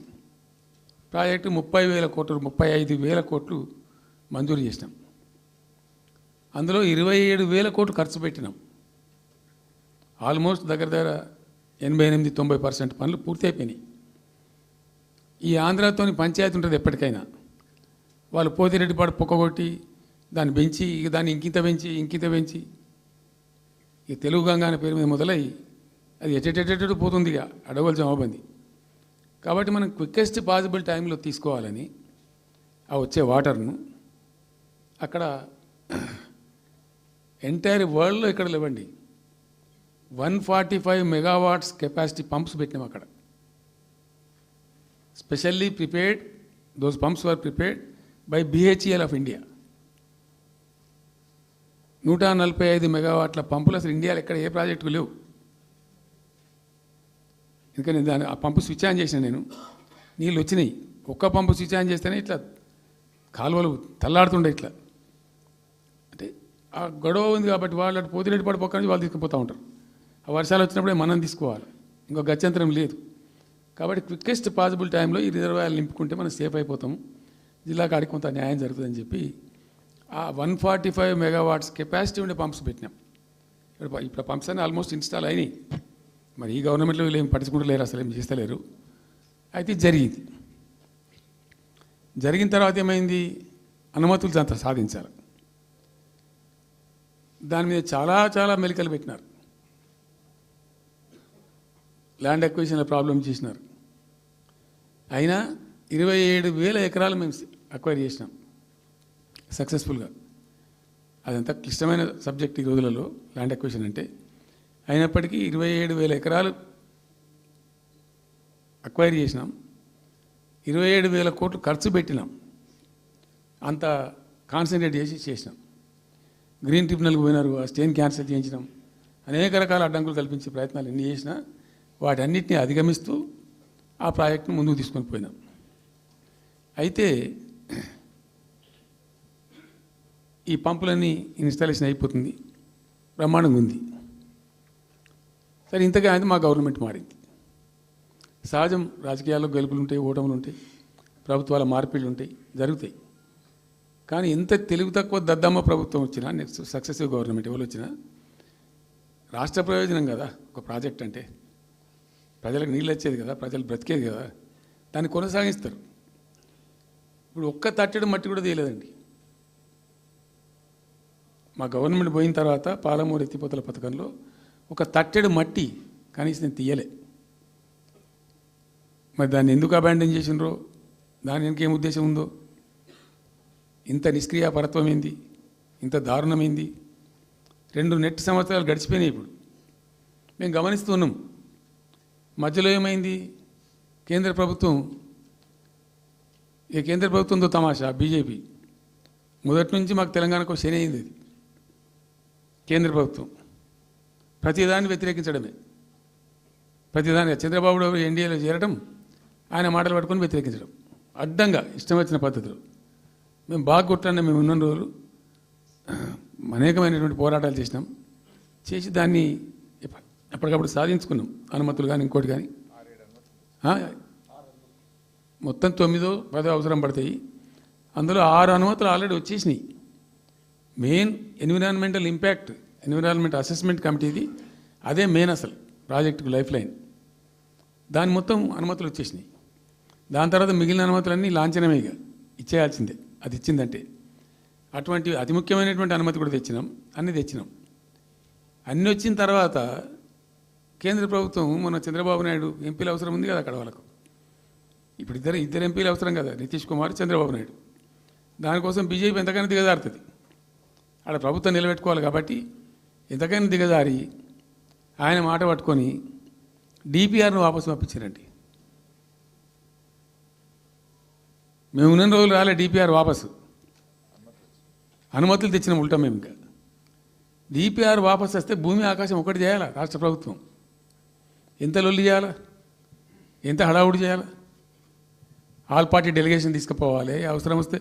ప్రాజెక్టు 30,000 కోట్లు 35,000 కోట్లు మంజూరు చేసినాం. అందులో 27,000 కోట్లు ఖర్చు పెట్టినాం. ఆల్మోస్ట్ దగ్గర దగ్గర 88-90% పనులు పూర్తి అయిపోయినాయి. ఈ ఆంధ్రాతోని పంచాయతీ ఉంటుంది ఎప్పటికైనా. వాళ్ళు పోతిరెడ్డిపాడు పొక్కగొట్టి దాన్ని పెంచి దాన్ని ఇంకింత పెంచి ఈ తెలుగు గంగా అనే పేరు మీద మొదలై అది ఎటెటెటెటు పోతుంది ఇక అడవుల జమాబంది. కాబట్టి మనం క్విక్కెస్ట్ పాసిబుల్ టైంలో తీసుకోవాలని ఆ వచ్చే వాటర్ను అక్కడ ఎంటైర్ వరల్డ్లో ఇక్కడ లేవండి 145 మెగావాట్స్ కెపాసిటీ పంప్స్ పెట్టినాం అక్కడ. Specially prepared, those pumps were prepared by BHEL of India. 145 మెగావాట్ల పంపులు అసలు ఇండియాలో ఎక్కడ ఏ ప్రాజెక్టుకు లేవు. ఎందుకని దాని ఆ పంపు స్విచ్ ఆన్ చేసిన నేను, నీళ్ళు వచ్చినాయి. ఒక్క పంపు స్విచ్ ఆన్ చేస్తేనే ఇట్లా కాలువలు తల్లాడుతుండే ఇట్లా. అంటే ఆ గొడవ ఉంది కాబట్టి వాళ్ళు అటు పోతిరెడ్డి పడి పక్క నుంచి వాళ్ళు తీసుకుపోతూ ఉంటారు. ఆ వర్షాలు వచ్చినప్పుడే మనం తీసుకోవాలి, ఇంకో గత్యంతరం లేదు. కాబట్టి క్విక్కెస్ట్ పాసిబుల్ టైంలో ఈ రిజర్వాయర్లు నింపుకుంటే మనం సేఫ్ అయిపోతాము, జిల్లా కాడికి కొంత న్యాయం జరుగుతుందని చెప్పి ఆ 145 మెగావాట్స్ కెపాసిటీ ఉండే పంప్స్ పెట్టినాం. ఇప్పుడు పంప్స్ అన్నీ ఆల్మోస్ట్ ఇన్స్టాల్ అయినాయి. మరి ఈ గవర్నమెంట్లో వీళ్ళు ఏం పట్టించుకుంటలేరు, అసలు ఏం చేస్తలేరు. అయితే జరిగిన తర్వాత ఏమైంది, అనుమతులు అంత సాధించాలి. దాని మీద చాలా మెలికలు పెట్టినారు. ల్యాండ్ అక్విజిషన్ల ప్రాబ్లం చేసినారు. అయినా 27,000 ఎకరాలు మేము అక్వైర్ చేసినాం సక్సెస్ఫుల్గా. అదంతా క్లిష్టమైన సబ్జెక్ట్ ఈ రోజులలో ల్యాండ్ అక్విజిషన్ అంటే. అయినప్పటికీ 27,000 ఎకరాలు అక్వైర్ చేసినాం. 27,000 కోట్లు ఖర్చు పెట్టినాం. అంత కాన్సన్ట్రేట్ చేసినాం. గ్రీన్ ట్రిబ్యునల్కి పోయినారు, ఆ స్టేని క్యాన్సిల్ చేయించినాం. అనేక రకాల అడ్డంకులు కల్పించే ప్రయత్నాలు ఎన్ని చేసినా వాటన్నిటిని అధిగమిస్తూ ఆ ప్రాజెక్టును ముందుకు తీసుకొని పోయినాం. అయితే ఈ పంపులన్నీ ఇన్స్టాలేషన్ అయిపోతుంది, బ్రహ్మాండంగా ఉంది. సరే, ఇంతగా అయితే మా గవర్నమెంట్ మారింది. సహజం, రాజకీయాల్లో గెలుపులు ఉంటాయి, ఓటములు ఉంటాయి, ప్రభుత్వాల మార్పిళ్ళు ఉంటాయి, జరుగుతాయి. కానీ ఎంత తెలుగు తక్కువ దద్దమ్మ ప్రభుత్వం వచ్చినా, నెక్స్ట్ సక్సెసివ్ గవర్నమెంట్ ఎవరు వచ్చినా రాష్ట్ర ప్రయోజనం కదా ఒక ప్రాజెక్ట్ అంటే. ప్రజలకు నీళ్ళు వచ్చేది కదా, ప్రజలు బ్రతికేది కదా, దాన్ని కొనసాగిస్తారు. ఇప్పుడు ఒక్క తట్టెడు మట్టి కూడా తీయలేదండి. మా గవర్నమెంట్ పోయిన తర్వాత పాలమూరు ఎత్తిపోతల పథకంలో ఒక తట్టెడు మట్టి కనీసం నేను తీయలే. మరి దాన్ని ఎందుకు అబాండన్ చేసినరో, దాని వెనక ఏం ఉద్దేశం ఉందో, ఇంత నిష్క్రియాపరత్వం ఏంది, ఇంత దారుణమైంది. 2 నెట్ సంవత్సరాలు గడిచిపోయినాయి. ఇప్పుడు మేము గమనిస్తున్నాం. మధ్యలో ఏమైంది, కేంద్ర ప్రభుత్వంతో తమాషా. బీజేపీ మొదటి నుంచి మాకు తెలంగాణకు శని అయింది. అది కేంద్ర ప్రభుత్వం ప్రతిదాన్ని వ్యతిరేకించడమే. ప్రతిదానిగా చంద్రబాబు ఎన్డీఏలో చేరడం, ఆయన మాటలు పట్టుకొని వ్యతిరేకించడం, అడ్డంగా ఇష్టం వచ్చిన పద్ధతిలో. మేము బాగా కొట్లాడినా. మేము ఉన్న రోజులు అనేకమైనటువంటి పోరాటాలు చేసి దాన్ని ఎప్పటికప్పుడు సాధించుకున్నాం. అనుమతులు కానీ ఇంకోటి కానీ మొత్తం 9-10 అవసరం పడతాయి. అందులో 6 అనుమతులు ఆల్రెడీ వచ్చేసినాయి. Main environmental impact, environment assessment కమిటీది అదే మెయిన్ అసలు ప్రాజెక్టుకు లైఫ్ లైన్. దాని మొత్తం అనుమతులు వచ్చేసినాయి. దాని తర్వాత మిగిలిన అనుమతులన్నీ లాంఛనమే, ఇక ఇచ్చేయాల్సిందే. అది ఇచ్చిందంటే అటువంటి అతి ముఖ్యమైనటువంటి అనుమతి కూడా తెచ్చినాం. అన్నీ వచ్చిన తర్వాత కేంద్ర ప్రభుత్వం మన చంద్రబాబు నాయుడు ఎంపీలు అవసరం ఉంది కదా అక్కడ వాళ్ళకు. ఇప్పుడు ఇద్దరు ఎంపీలు అవసరం కదా, నితీష్ కుమార్, చంద్రబాబు నాయుడు. దానికోసం బీజేపీ ఎంతకైనా దిగజారుతుంది. ఆడ ప్రభుత్వం నిలబెట్టుకోవాలి కాబట్టి ఎంతకైనా దిగజారి ఆయన మాట పట్టుకొని డిపిఆర్ను వాపసు పంపించారండి. మేము ఉన్న రోజులు రాలే డిపిఆర్ వాపసు. అనుమతులు తెచ్చిన ఉల్టా మేము ఇంకా డిపిఆర్ వాపస్ వస్తే భూమి ఆకాశం ఒకటి చేయాలా రాష్ట్ర ప్రభుత్వం? ఎంత లొల్లి చేయాలా, ఎంత హడావుడి చేయాలా? ఆల్ పార్టీ డెలిగేషన్ తీసుకుపోవాలి, అవసరం వస్తే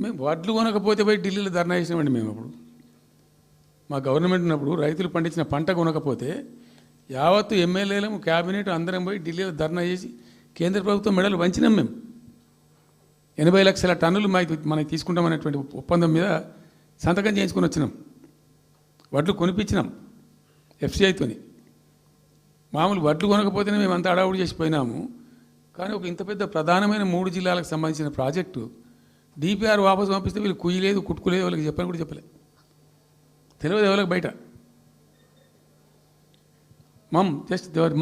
మేము వడ్లు కొనకపోతే పోయి ఢిల్లీలో ధర్నా చేసినామండి. మేము అప్పుడు మా గవర్నమెంట్ ఉన్నప్పుడు రైతులు పండించిన పంట కొనకపోతే యావత్తు ఎమ్మెల్యేలు క్యాబినెట్ అందరం పోయి ఢిల్లీలో ధర్నా చేసి కేంద్ర ప్రభుత్వం మెడలు వంచినాం. మేము 80 లక్షల టన్నులు మనకి తీసుకుంటామనేటువంటి ఒప్పందం మీద సంతకం చేయించుకొని వచ్చినాం. వడ్లు కొనిపించినాం ఎఫ్సిఐతోని. మామూలు వడ్లు కొనకపోతేనే మేము అంత అడావుడి చేసిపోయినాము. కానీ ఒక ఇంత పెద్ద ప్రధానమైన 3 జిల్లాలకు సంబంధించిన ప్రాజెక్టు డిపిఆర్ వాపసు పంపిస్తే వీళ్ళు కుయ్యలేదు, కుట్టుకోలేదు, వాళ్ళకి చెప్పని కూడా చెప్పలేదు. తెలియదు ఎవరికి బయట. జస్ట్ దేవర్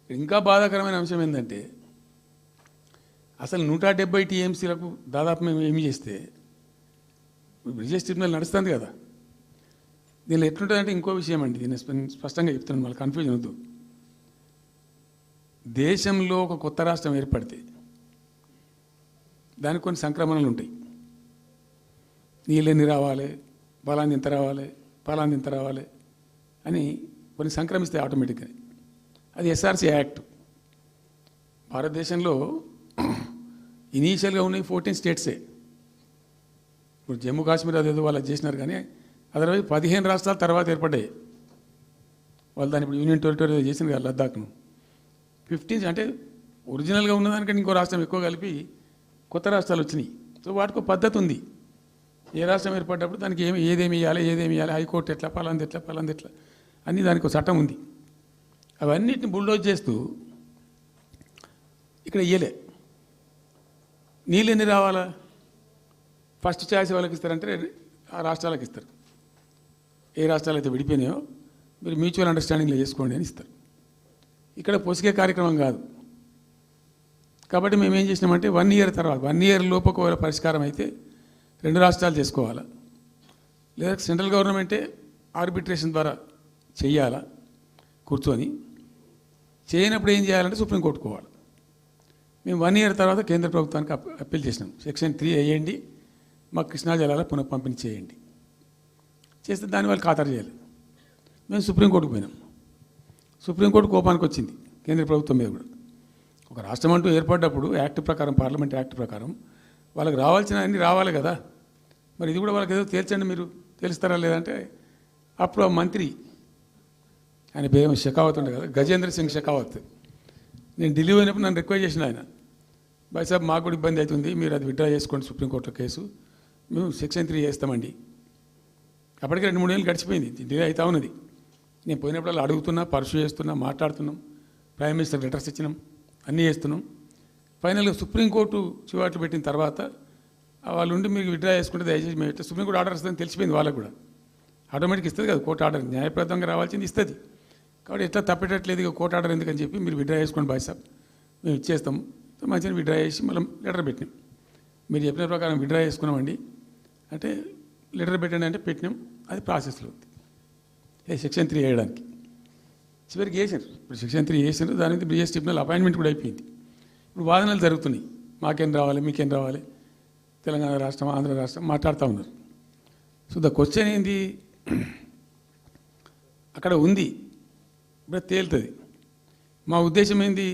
ఇంకా బాధాకరమైన అంశం ఏంటంటే అసలు 170 టీఎంసీలకు దాదాపు మేము ఏమి చేస్తే బ్రిజేష్ ట్రిబ్యునల్ నడుస్తుంది కదా. దీనిలో ఎట్లుంటుందంటే ఇంకో విషయం అండి, దీన్ని స్పష్టంగా చెప్తున్నాను, మళ్ళీ కన్ఫ్యూజన్ వద్దు. దేశంలో ఒక కొత్త రాష్ట్రం ఏర్పడితే దానికి కొన్ని సంక్రమణలు ఉంటాయి. నీళ్ళెన్ని రావాలి, బలాన్ని ఎంత రావాలి, ఫలాన్ని ఎంత రావాలి అని కొన్ని సంక్రమిస్తాయి ఆటోమేటిక్గా. అది ఎస్ఆర్సీ యాక్ట్. భారతదేశంలో ఇనీషియల్గా ఉన్నాయి 14 స్టేట్సే. ఇప్పుడు జమ్మూ కాశ్మీర్ అదేదో వాళ్ళు చేసినారు, కానీ అదర్వైజ్ 15 రాష్ట్రాల తర్వాత ఏర్పడ్డాయి. వాళ్ళు దాన్ని ఇప్పుడు యూనియన్ టెరిటరీ చేసింది కదా లద్దాఖ్ను. 15 అంటే ఒరిజినల్గా ఉన్నదానికంటే ఇంకో రాష్ట్రం ఎక్కువ కలిపి కొత్త రాష్ట్రాలు వచ్చినాయి. సో వాటికి ఒక పద్ధతి ఉంది. ఏ రాష్ట్రం ఏర్పడ్డప్పుడు దానికి ఏదేమి ఇవ్వాలి, హైకోర్టు ఎట్లా, పలాంది ఎట్లా అన్నీ దానికి ఒక చట్టం ఉంది. అవన్నిటిని బుల్డోజ్ చేస్తూ ఇక్కడ ఇయ్యలే. నీళ్ళు ఎన్ని రావాలా, ఫస్ట్ ఛాయిస్ వాళ్ళకి ఇస్తారంటే ఆ రాష్ట్రాలకు ఇస్తారు. ఏ రాష్ట్రాలు అయితే విడిపోయినాయో మీరు మ్యూచువల్ అండర్స్టాండింగ్లో చేసుకోండి అని ఇస్తారు. ఇక్కడ పొసిగే కార్యక్రమం కాదు. కాబట్టి మేము ఏం చేసినామంటే 1 ఇయర్ తర్వాత 1 ఇయర్ లోపు ఒకవేళ పరిష్కారం అయితే 2 రాష్ట్రాలు చేసుకోవాలా, లేదా సెంట్రల్ గవర్నమెంటే ఆర్బిట్రేషన్ ద్వారా చెయ్యాలా కూర్చొని. చేయనప్పుడు ఏం చేయాలంటే సుప్రీంకోర్టుకు పోవాలి. మేము 1 ఇయర్ తర్వాత కేంద్ర ప్రభుత్వానికి అప్పీల్ చేసినాం. సెక్షన్ 3 వేయండి, మాకు కృష్ణా జలాల పునఃపంపిణీ చేయండి. చేస్తే దాన్ని వాళ్ళు ఖాతరు చేయాలి. మేము సుప్రీంకోర్టుకు పోయినాం. సుప్రీంకోర్టు కోపానికి వచ్చింది కేంద్ర ప్రభుత్వం మీద కూడా. ఒక రాష్ట్రం అంటూ ఏర్పడ్డప్పుడు యాక్ట్ ప్రకారం, పార్లమెంట్ యాక్ట్ ప్రకారం వాళ్ళకి రావాల్సిన అన్నీ రావాలి కదా. మరి ఇది కూడా వాళ్ళకి ఏదో తేల్చండి, మీరు తెలుస్తారా లేదంటే అప్పుడు ఆ మంత్రి, ఆయన పేరు షెకావత్ ఉండే కదా, గజేంద్ర సింగ్ షెకావత్, నేను ఢిల్లీ పోయినప్పుడు నన్ను రిక్వెస్ట్ చేసిన ఆయన, బాయ్ సాబ్ మాకు కూడా ఇబ్బంది అవుతుంది, మీరు అది విత్డ్రా చేసుకోండి సుప్రీంకోర్టులో కేసు, మేము సెక్షన్ 3 చేస్తామండి. అప్పటికే 2-3 ఏళ్ళు గడిచిపోయింది, డిలే అవుతా ఉన్నది. నేను పోయినప్పుడు అడుగుతున్నా, పర్సూ చేస్తున్నా, మాట్లాడుతున్నాం, ప్రైమ్ మినిస్టర్ లెటర్స్ ఇచ్చినాం, అన్నీ చేస్తున్నాం. ఫైనల్గా సుప్రీంకోర్టు చివాట్లు పెట్టిన తర్వాత వాళ్ళు ఉండి మీకు విత్డ్రా చేసుకుంటే దయచేసి మేము ఇట్లా సుప్రీంకోర్టు ఆర్డర్ ఇస్తుందని తెలిసిపోయింది వాళ్ళకు కూడా. ఆటోమేటిక్ ఇస్తుంది కదా కోర్టు ఆర్డర్, న్యాయప్రదంగా రావాల్సింది ఇస్తుంది. కాబట్టి ఎట్లా తప్పేటట్లేదు ఇక కోర్టు ఆర్డర్ ఎందుకని చెప్పి మీరు విత్డ్రా చేసుకోండి బాయ్ సాబ్, మేము ఇచ్చేస్తాం. మంచిగా విత్డ్రా చేసి మళ్ళీ లెటర్ పెట్టినాం. మీరు చెప్పిన ప్రకారం విత్డ్రా చేసుకున్నామండి అంటే లెటర్ పెట్టండి అంటే పెట్టినాం. అది ప్రాసెస్లో ఉంది సెక్షన్ 3 వేయడానికి. చివరికి వేసారు. ఇప్పుడు సెక్షన్ 3 వేసారు. దాని మీద బ్రిజేష్ ట్రిబ్యునల్ అపాయింట్మెంట్ కూడా అయిపోయింది. ఇప్పుడు వాదనలు జరుగుతున్నాయి, మాకేం రావాలి, మీకేం రావాలి, తెలంగాణ రాష్ట్రం, ఆంధ్ర రాష్ట్రం మాట్లాడుతూ ఉన్నారు. సో ద క్వశ్చన్ ఏంది, అక్కడ ఉంది, ఇప్పుడు తేలుతుంది. మా ఉద్దేశం ఏంది,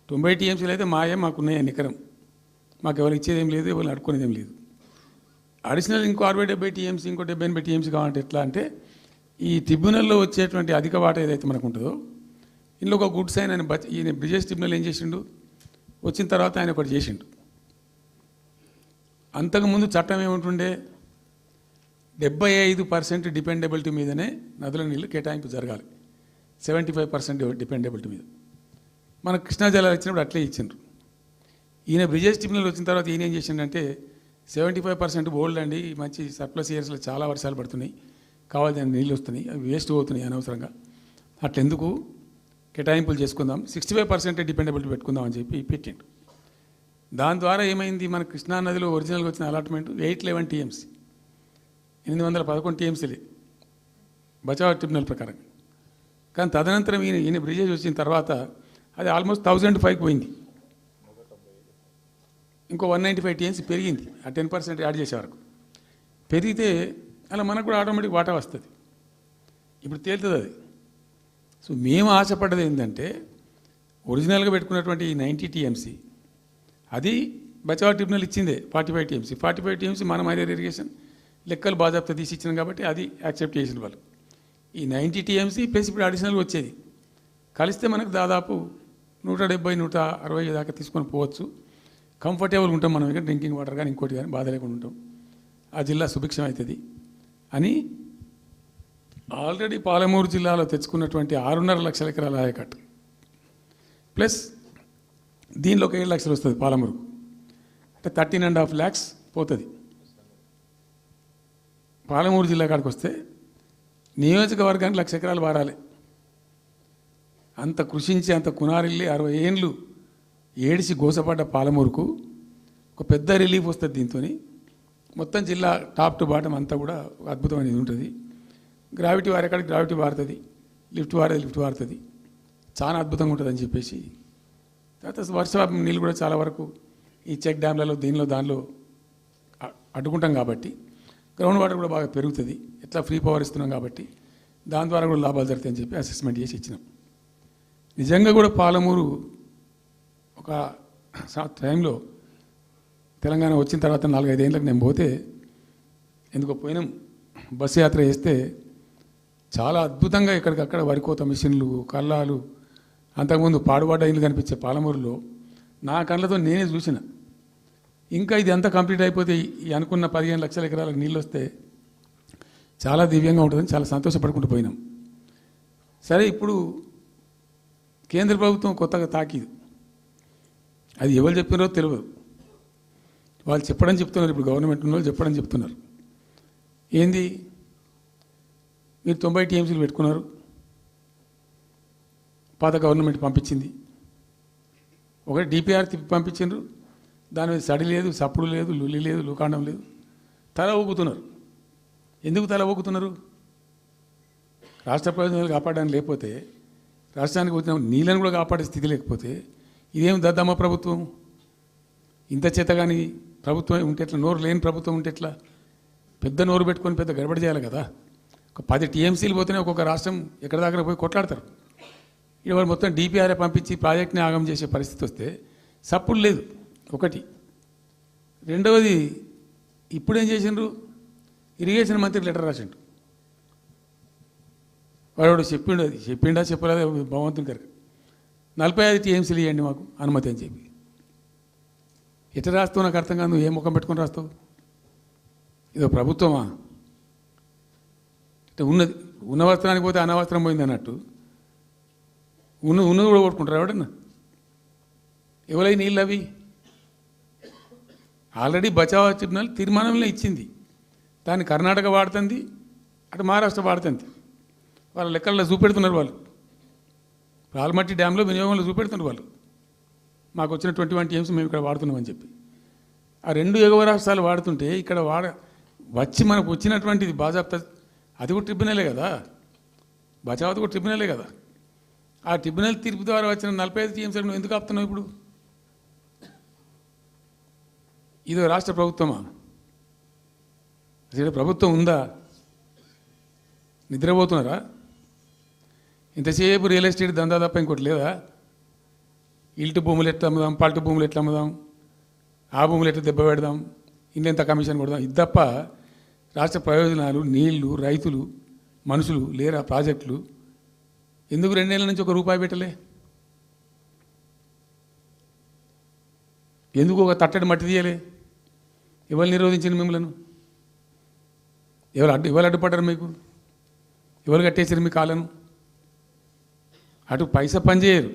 90 టీఎంసీలు అయితే మాకున్నాయి నికరం, మాకు ఎవరు ఇచ్చేదేం లేదు, ఎవరు అడుక్కునేదేం లేదు. అడిషనల్ ఇంకో 60-70 టీఎంసీ, ఇంకో 70-80 టీఎంసీ కావాలంటే ఎట్లా అంటే ఈ ట్రిబ్యునల్లో వచ్చేటువంటి అధిక వాటా ఏదైతే మనకు ఉంటుందో ఇందులో ఒక గుడ్ సైన్ ఆయన ఈయన బ్రిజేష్ ట్రిబ్యునల్ ఏం చేసిండు, వచ్చిన తర్వాత ఆయన ఒకటి చేసిండు. అంతకుముందు చట్టం ఏముంటుండే, 75% డిపెండబిలిటీ మీదనే నదుల నీళ్ళు కేటాయింపు జరగాలి, 75% డిపెండబిలిటీ మీద. మన కృష్ణా జలాలు ఇచ్చినప్పుడు అట్లే ఇచ్చిండ్రు. ఈయన బ్రిజేష్ ట్రిబ్యునల్ వచ్చిన తర్వాత ఈయన ఏం చేసిండంటే 75% బోల్డ్ అండి, మంచి సర్ప్లస్ ఇయర్స్లో చాలా వర్షాలు పడుతున్నాయి, కావాల్సిన నీళ్ళు వస్తున్నాయి, అవి వేస్ట్ అవుతున్నాయి అనవసరంగా, అట్లెందుకు కేటాయింపులు చేసుకుందాం, 65% డిపెండబిలిటీ పెట్టుకుందాం అని చెప్పి పెట్టిండు. దాని ద్వారా ఏమైంది, మన కృష్ణా నదిలో ఒరిజినల్గా వచ్చిన అలాట్మెంట్ 811 టీఎంసీ, 811 టీఎంసీలే బచావ్ ట్రిబ్యునల్ ప్రకారం. కానీ తదనంతరం ఈయన బ్రిజేష్ వచ్చిన తర్వాత అది ఆల్మోస్ట్ 1005కి పోయింది. ఇంకో 195 టీఎంసీ పెరిగింది. ఆ 10% యాడ్ చేసే వరకు పెరిగితే అలా మనకు కూడా ఆటోమేటిక్ వాటా వస్తుంది. ఇప్పుడు తేలుతుంది అది. సో మేము ఆశపడ్డది ఏంటంటే ఒరిజినల్గా పెట్టుకున్నటువంటి ఈ 90 టీఎంసీ అది బచావ్ ట్రిబ్యునల్ ఇచ్చిందే 45 టీఎంసీ. 45 టీఎంసీ మనం హైయర్ ఇరిగేషన్ లెక్కలు బాజాబ్తా తీసి ఇచ్చినాం కాబట్టి అది యాక్సెప్ట్ చేసిన వాళ్ళు. ఈ 90 టీఎంసీ ప్లస్ ఇప్పుడు అడిషనల్గా వచ్చేది కలిస్తే మనకు దాదాపు 170-160 దాకా తీసుకొని పోవచ్చు. కంఫర్టబుల్గా ఉంటాం మనం. ఇక్కడ డ్రింకింగ్ వాటర్ కానీ ఇంకోటి కానీ బాధ లేకుండా ఉంటాం. ఆ జిల్లా సుభిక్షం అవుతుంది అని ఆల్రెడీ పాలమూరు జిల్లాలో తెచ్చుకున్నటువంటి 6.5 లక్షల ఎకరాల ఆయకట్టు ప్లస్ దీనిలో ఒక 7 లక్షలు వస్తుంది పాలమూరు. అంటే 13.5 lakhs పోతుంది. పాలమూరు జిల్లా కాడికి వస్తే నియోజకవర్గానికి 1,00,000 ఎకరాలు వారాలి. అంత కృషించి అంత కునారిల్లి 60 ఏండ్లు ఏడిసి గోసపడ్డ పాలమూరుకు ఒక పెద్ద రిలీఫ్ వస్తుంది. దీంతో మొత్తం జిల్లా టాప్ టు బాటం అంతా కూడా అద్భుతమైనది ఉంటుంది. గ్రావిటీ వారేకాడికి గ్రావిటీ వారుతుంది, లిఫ్ట్ వారుతుంది. చాలా అద్భుతంగా ఉంటుంది అని చెప్పేసి తర్వాత వర్ష నీళ్ళు కూడా చాలా వరకు ఈ చెక్ డ్యామ్లలో దానిలో అడ్డుకుంటాం కాబట్టి గ్రౌండ్ వాటర్ కూడా బాగా పెరుగుతుంది. ఎట్లా ఫ్రీ పవర్ ఇస్తున్నాం కాబట్టి దాని ద్వారా కూడా లాభాలు జరుగుతాయని చెప్పి అసెస్మెంట్ చేసి ఇచ్చినాం. నిజంగా కూడా పాలమూరు ఒక టైంలో తెలంగాణ వచ్చిన తర్వాత 4-5 ఏళ్ళకి నేను పోతే ఎందుకో పోయినాం బస్సు యాత్ర చేస్తే చాలా అద్భుతంగా ఎక్కడికక్కడ వరికోత మిషన్లు కల్లాలు అంతకుముందు పాడుబడ్డ ఇల్లు కనిపించే పాలమూరులో నా కళ్ళతో నేనే చూసిన. ఇంకా ఇది అంతా కంప్లీట్ అయిపోతే ఈ అనుకున్న 15 లక్షల ఎకరాలకు నీళ్ళు వస్తే చాలా దివ్యంగా ఉంటుందని చాలా సంతోషపడుకుంటూ పోయినాం. సరే ఇప్పుడు కేంద్ర ప్రభుత్వం కొత్తగా తాకీదు అది ఎవరు చెప్పినారో తెలియదు. వాళ్ళు చెప్తున్నారు. ఇప్పుడు గవర్నమెంట్ ఉన్న వాళ్ళు చెప్తున్నారు. ఏంది మీరు 90 టీఎంసీలు పెట్టుకున్నారు, పాత గవర్నమెంట్ పంపించింది. ఒకటి డిపిఆర్ తిప్పి పంపించారు. దాని మీద సడి లేదు, సప్పుడు లేదు, లుల్లి లేదు, లూకాండం లేదు. తల ఊగుతున్నారు. ఎందుకు తల ఊగుతున్నారు? రాష్ట్ర ప్రయోజనాలు కాపాడడానికి లేకపోతే రాష్ట్రానికి వచ్చిన నీళ్ళని కూడా కాపాడే స్థితి లేకపోతే ఇదేం దద్దమ్మ ప్రభుత్వం? ఇంత చేత కానీ ప్రభుత్వం ఉంటే ఎట్లా? నోరు లేని ప్రభుత్వం ఉంటే ఎట్లా? పెద్ద నోరు పెట్టుకొని పెద్ద గడబడి చేయాలి కదా. ఒక 10 టీఎంసీలు పోతేనే ఒక్కొక్క రాష్ట్రం ఎక్కడ దగ్గర పోయి కొట్లాడతారు. ఇవాళ మొత్తం డిపిఆర్ఏ పంపించి ప్రాజెక్ట్ని ఆగం చేసే పరిస్థితి వస్తే సప్పుడు లేదు. ఒకటి. రెండవది ఇప్పుడేం చేసిండ్రు? ఇరిగేషన్ మంత్రి లెటర్ రాసిండు. వాడు చెప్పిండా చెప్పలేదా భగవంతుని గారికి 45 టీఎంసీలు ఇవ్వండి మాకు అనుమతి అని చెప్పి. ఎట్లా రాస్తావు నాకు అర్థం కాదు. నువ్వు ఏ ముఖం పెట్టుకొని రాస్తావు? ఇదో ప్రభుత్వమా? అంటే ఉన్న వస్త్రానికి పోతే అనవస్త్రం పోయింది అన్నట్టు ఉన్నది కూడా కొట్టుకుంటారు ఎవడన్నా. ఎవరై నీళ్ళు అవి ఆల్రెడీ బచావ్ ట్రిబ్యునల్ తీర్మానంలో ఇచ్చింది. దాన్ని కర్ణాటక వాడుతుంది, అటు మహారాష్ట్ర వాడుతుంది. వాళ్ళ లెక్కల్లో చూపెడుతున్నారు. వాళ్ళు రాల్మట్టి డ్యాంలో వినియోగంలో చూపెడుతున్నారు. వాళ్ళు మాకు వచ్చిన 21 టీఎంసీ మేము ఇక్కడ వాడుతున్నామని చెప్పి. ఆ 2 ఎగువ రాష్ట్రాలు వాడుతుంటే ఇక్కడ వచ్చి మనకు వచ్చినటువంటిది బాజాప్తా అది కూడా ట్రిబ్యునలే కదా. బచావత్ కూడా ట్రిబ్యునలే కదా. ఆ ట్రిబ్యునల్ తీర్పు ద్వారా వచ్చిన 45 టీఎంసీలు నువ్వు ఎందుకు ఆపుతున్నావు ఇప్పుడు? ఇదో రాష్ట్ర ప్రభుత్వమా? అసలు ప్రభుత్వం ఉందా? నిద్రపోతున్నారా? ఇంతసేపు రియల్ ఎస్టేట్ దందా తప్ప ఇంకోటి లేదా? ఇల్టు భూములు ఎట్లా అమ్ముదాం, పల్టు భూములు ఎట్లా అమ్ముదాం, ఆ భూములు ఎట్లా దెబ్బ పెడదాం, ఇంత కమిషన్ కొడదాం. ఇది తప్ప రాష్ట్ర ప్రయోజనాలు, నీళ్లు, రైతులు, మనుషులు లేరా? ప్రాజెక్టులు ఎందుకు 2 ఏళ్ళ నుంచి ₹1 పెట్టలే? ఎందుకు ఒక తట్టడి మట్టి తీయలే? ఎవరు నిరోధించింది మిమ్మల్ని? ఎవరు అడ్డుపడ్డారు మీకు? ఎవరు కట్టేసారు మీ కాళ్ళను? అటు పైసా పనిచేయరు,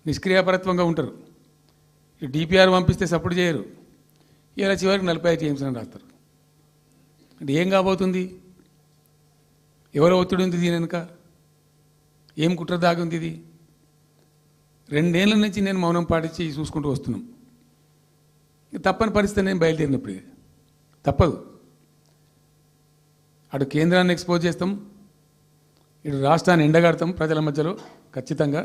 నిష్క్రియాపరత్వంగా ఉంటారు. ఈ డిపిఆర్ పంపిస్తే సపోర్ట్ చేయరు. ఇలా చివరికి 45 టీఎంసీ అని రాస్తారు. అంటే ఏం కాబోతుంది? ఎవరో ఒత్తిడి ఉంది దీని వెనుక? ఏం కుట్ర దాగి ఉంది? ఇది 2 ఏళ్ళ నుంచి నేను మౌనం పాటించి చూసుకుంటూ వస్తున్నాం. తప్పని పరిస్థితి నేను బయలుదేరినప్పుడు తప్పదు. అటు కేంద్రాన్ని ఎక్స్పోజ్ చేస్తాం, ఇటు రాష్ట్రాన్ని ఎండగడతాం ప్రజల మధ్యలో ఖచ్చితంగా.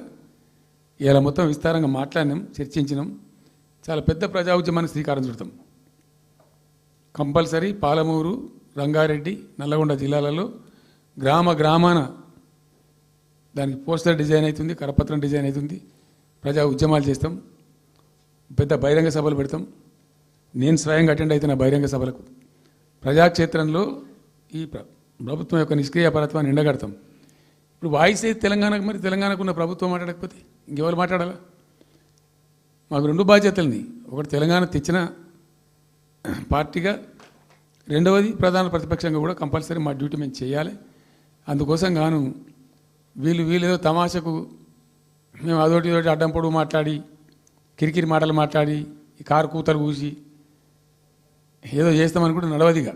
ఇలా మొత్తం విస్తారంగా మాట్లాడినాం, చర్చించినాం. చాలా పెద్ద ప్రజా ఉద్యమానికి శ్రీకారం చుడతాం. కంపల్సరీ పాలమూరు, రంగారెడ్డి, నల్లగొండ జిల్లాలలో గ్రామాన దానికి పోస్టర్ డిజైన్ అవుతుంది, కరపత్రం డిజైన్ అవుతుంది, ప్రజా ఉద్యమాలు చేస్తాం, పెద్ద బహిరంగ సభలు పెడతాం. నేను స్వయంగా అటెండ్ అవుతున్న బహిరంగ సభలకు. ప్రజాక్షేత్రంలో ఈ ప్రభుత్వం యొక్క నిష్క్రియ పరత్వాన్ని ఎండగడతాం. ఇప్పుడు వాయిస్ అయితే తెలంగాణకు, మరి తెలంగాణకు ఉన్న ప్రభుత్వం మాట్లాడకపోతే ఇంకెవరు మాట్లాడాలా? మాకు రెండు బాధ్యతల్ని, ఒకటి తెలంగాణ తెచ్చిన పార్టీగా, రెండవది ప్రధాన ప్రతిపక్షంగా కూడా కంపల్సరీ మా డ్యూటీ మేము చేయాలి. అందుకోసం గాను వీళ్ళు ఏదో తమాషకు మేము అదోటి ఇదోటి అడ్డం పొడుగు మాట్లాడి, కిరికిరి మాటలు మాట్లాడి, ఈ కారు కూతలు కూసి ఏదో చేస్తామనుకుంటే నడవదిగా.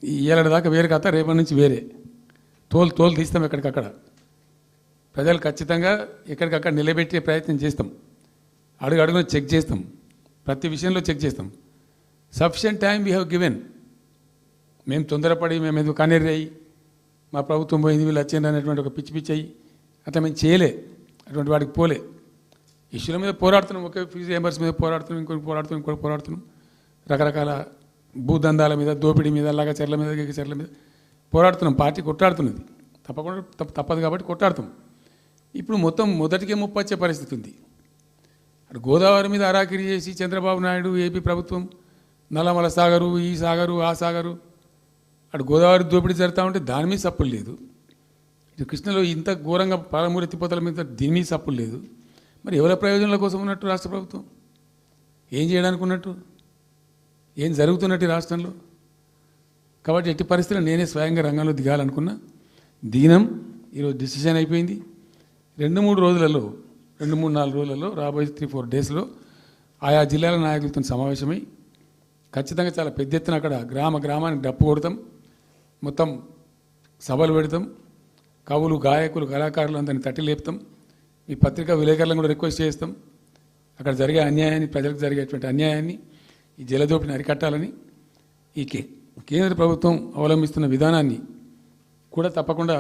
ఈ ఏళ్ళ దాకా వేరే కథ, రేపటి నుంచి వేరే తోలు తీస్తాం ఎక్కడికక్కడ. ప్రజలు ఖచ్చితంగా ఎక్కడికక్కడ నిలబెట్టే ప్రయత్నం చేస్తాం. అడుగున చెక్ చేస్తాం, ప్రతి విషయంలో చెక్ చేస్తాం. Sufficient time we have given. మేము తొందరపడి మేము ఎందుకు కన్నెర్రి అయ్యి మా ప్రభుత్వం పోయింది వీళ్ళు వచ్చింది అనేటువంటి ఒక పిచ్చి అయ్యి అట్లా మేము చేయలే, అటువంటి వాడికి పోలే. ఇష్యూల మీద పోరాడుతున్నాం, ఒకే ఫీజు రియంబర్స్ మీద పోరాడుతున్నాం, ఇంకోటి పోరాడుతున్నాం, రకరకాల భూదందాల మీద, దోపిడీ మీద, చెర్ల మీద పోరాడుతున్నాం. పార్టీ కొట్లాడుతున్నది, తప్పదు కాబట్టి కొట్లాడుతాం. ఇప్పుడు మొదటికే ముప్పొచ్చే పరిస్థితి ఉంది. అటు గోదావరి మీద అరాకిరి చేసి చంద్రబాబు నాయుడు, ఏపీ ప్రభుత్వం నల్లమల సాగరు, ఈ సాగరు, ఆ సాగరు, అటు గోదావరి దోపిడీ జరుగుతూ ఉంటే దాని మీద సప్పులు లేదు. ఇటు కృష్ణలో ఇంత ఘోరంగా పాలమూరు ఎత్తిపోతల మీద దీని మీద సప్పులు లేదు. మరి ఎవరి ప్రయోజనాల కోసం ఉన్నట్టు రాష్ట్ర ప్రభుత్వం? ఏం చేయడానికి ఉన్నట్టు? ఏం జరుగుతున్నట్టు రాష్ట్రంలో? కాబట్టి ఎట్టి పరిస్థితుల్లో నేనే స్వయంగా రంగంలో దిగాలనుకున్నా. దినం ఈరోజు డిసిషన్ అయిపోయింది. 2-3 రోజులలో, 2-3-4 రోజులలో, రాబోయే 3-4 డేస్లో ఆయా జిల్లాల నాయకులతో సమావేశమై ఖచ్చితంగా చాలా పెద్ద ఎత్తున అక్కడ గ్రామానికి డప్పు కొడతాం, మొత్తం సభలు పెడతాం, కవులు, గాయకులు, కళాకారులు అందరినీ తట్టి లేపుతాం. ఈ పత్రికా విలేకరులను కూడా రిక్వెస్ట్ చేస్తాం. అక్కడ జరిగే అన్యాయాన్ని, ప్రజలకు జరిగేటువంటి అన్యాయాన్ని, ఈ జలదోపిని అరికట్టాలని, ఈ కేంద్ర ప్రభుత్వం అవలంబిస్తున్న విధానాన్ని కూడా తప్పకుండా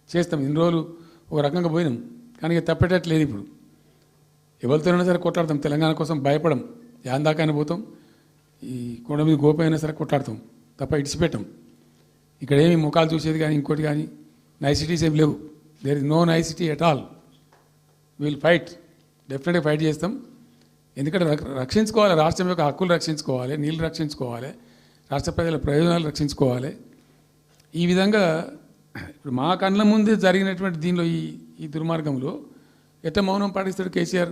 చేస్తాం. ఇన్ని రోజులు ఒక రకంగా పోయినాం, కానీ తప్పేటట్లేదు. ఇప్పుడు ఎవరితోనైనా సరే కొట్లాడతాం, తెలంగాణ కోసం భయపడం, యాందాకాని పోతాం, ఈ కొండ మీద గోపైనా సరే కొట్లాడతాం, తప్ప ఇడిచిపెట్టాం. ఇక్కడ ఏమి ముఖాలు చూసేది కానీ ఇంకోటి కానీ నైసిటీస్ ఏమి లేవు. There is no nicety at all. Will fight, డెఫినెట్గా ఫైట్ చేస్తాం. ఎందుకంటే రక్షించుకోవాలి, రాష్ట్రం యొక్క హక్కులు రక్షించుకోవాలి, నీళ్ళు రక్షించుకోవాలి, రాష్ట్ర ప్రజల ప్రయోజనాలు రక్షించుకోవాలి. ఈ విధంగా ఇప్పుడు మా కళ్ళ ముందే జరిగినటువంటి దీనిలో ఈ దుర్మార్గంలో ఎట్లా మౌనం పాటిస్తాడు కేసీఆర్?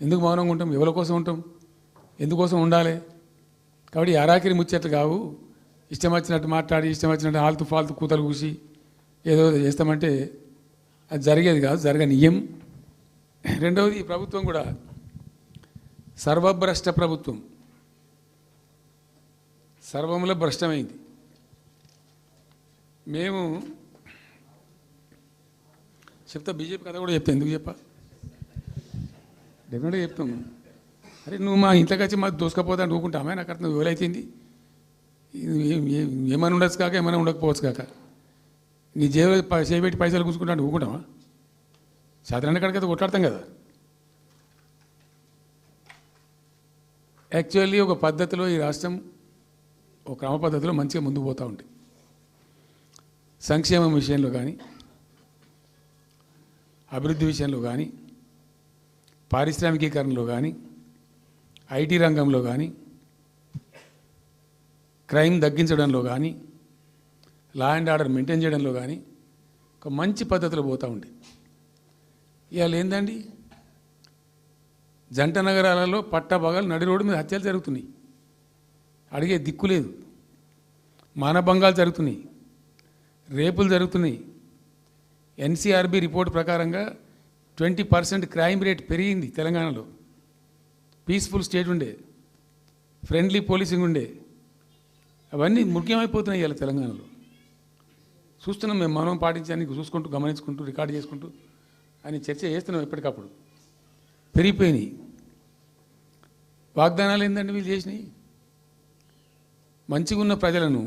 ఎందుకు మౌనంగా ఉంటాం? ఎవరి కోసం ఉంటాం? ఎందుకోసం ఉండాలి? కాబట్టి అరాకిరి ముచ్చట్లు కావు. ఇష్టం వచ్చినట్టు మాట్లాడి, ఇష్టం వచ్చినట్టు ఆల్తు ఫాల్తు కూతలు కూసి ఏదో చేస్తామంటే అది జరిగేది కాదు, జరగనీయం. రెండవది, ఈ ప్రభుత్వం కూడా సర్వభ్రష్ట ప్రభుత్వం, సర్వంలో భ్రష్టమైంది. మేము చెప్తా, బీజేపీ కథ కూడా చెప్తా. ఎందుకు చెప్పా? డెఫినెట్గా చెప్తాం. అరే నువ్వు మా ఇంట్లోకి వచ్చి మాకు దోసుకపోతా అని ఊరుకుంటామే? నాకు అర్థం ఎవరైతుంది? ఏమైనా ఉండొచ్చు కాక, ఏమైనా ఉండకపోవచ్చు కాక, నీ చేయబెట్టి పైసలు కూర్చుకుంటా అంటే ఊరుకుంటామా? సాధారణ కాడికైతే కొట్లాడతాం కదా. యాక్చువల్లీ ఒక పద్ధతిలో ఈ రాష్ట్రం ఒక క్రమ పద్ధతిలో మంచిగా ముందుకు పోతూ ఉంటుంది. సంక్షేమం విషయంలో కానీ, అభివృద్ధి విషయంలో కానీ, పారిశ్రామికీకరణలో కానీ, ఐటీ రంగంలో కానీ, క్రైమ్ తగ్గించడంలో కానీ, లా అండ్ ఆర్డర్ మెయింటైన్ చేయడంలో కానీ ఒక మంచి పద్ధతిలో పోతూ ఉంది. ఇవాళ ఏందండి, జంట నగరాలలో పట్టభాగాలు నడి రోడ్డు మీద హత్యలు జరుగుతున్నాయి, అడిగే దిక్కు లేదు. మానభంగాలు జరుగుతున్నాయి, రేపులు జరుగుతున్నాయి. ఎన్సీఆర్బీ రిపోర్ట్ ప్రకారంగా 20% క్రైమ్ రేట్ పెరిగింది తెలంగాణలో. పీస్ఫుల్ స్టేట్ ఉండే, ఫ్రెండ్లీ పోలీసింగ్ ఉండే, అవన్నీ ముఖ్యమైపోతున్నాయి ఇవాళ తెలంగాణలో. చూస్తున్నాం మేము, మౌనం పాటించడానికి చూసుకుంటూ, గమనించుకుంటూ, రికార్డు చేసుకుంటూ అని చర్చ చేస్తున్నాం. ఎప్పటికప్పుడు పెరిగిపోయినాయి. వాగ్దానాలు ఏంటంటే వీళ్ళు చేసినాయి? మంచిగా ఉన్న ప్రజలను,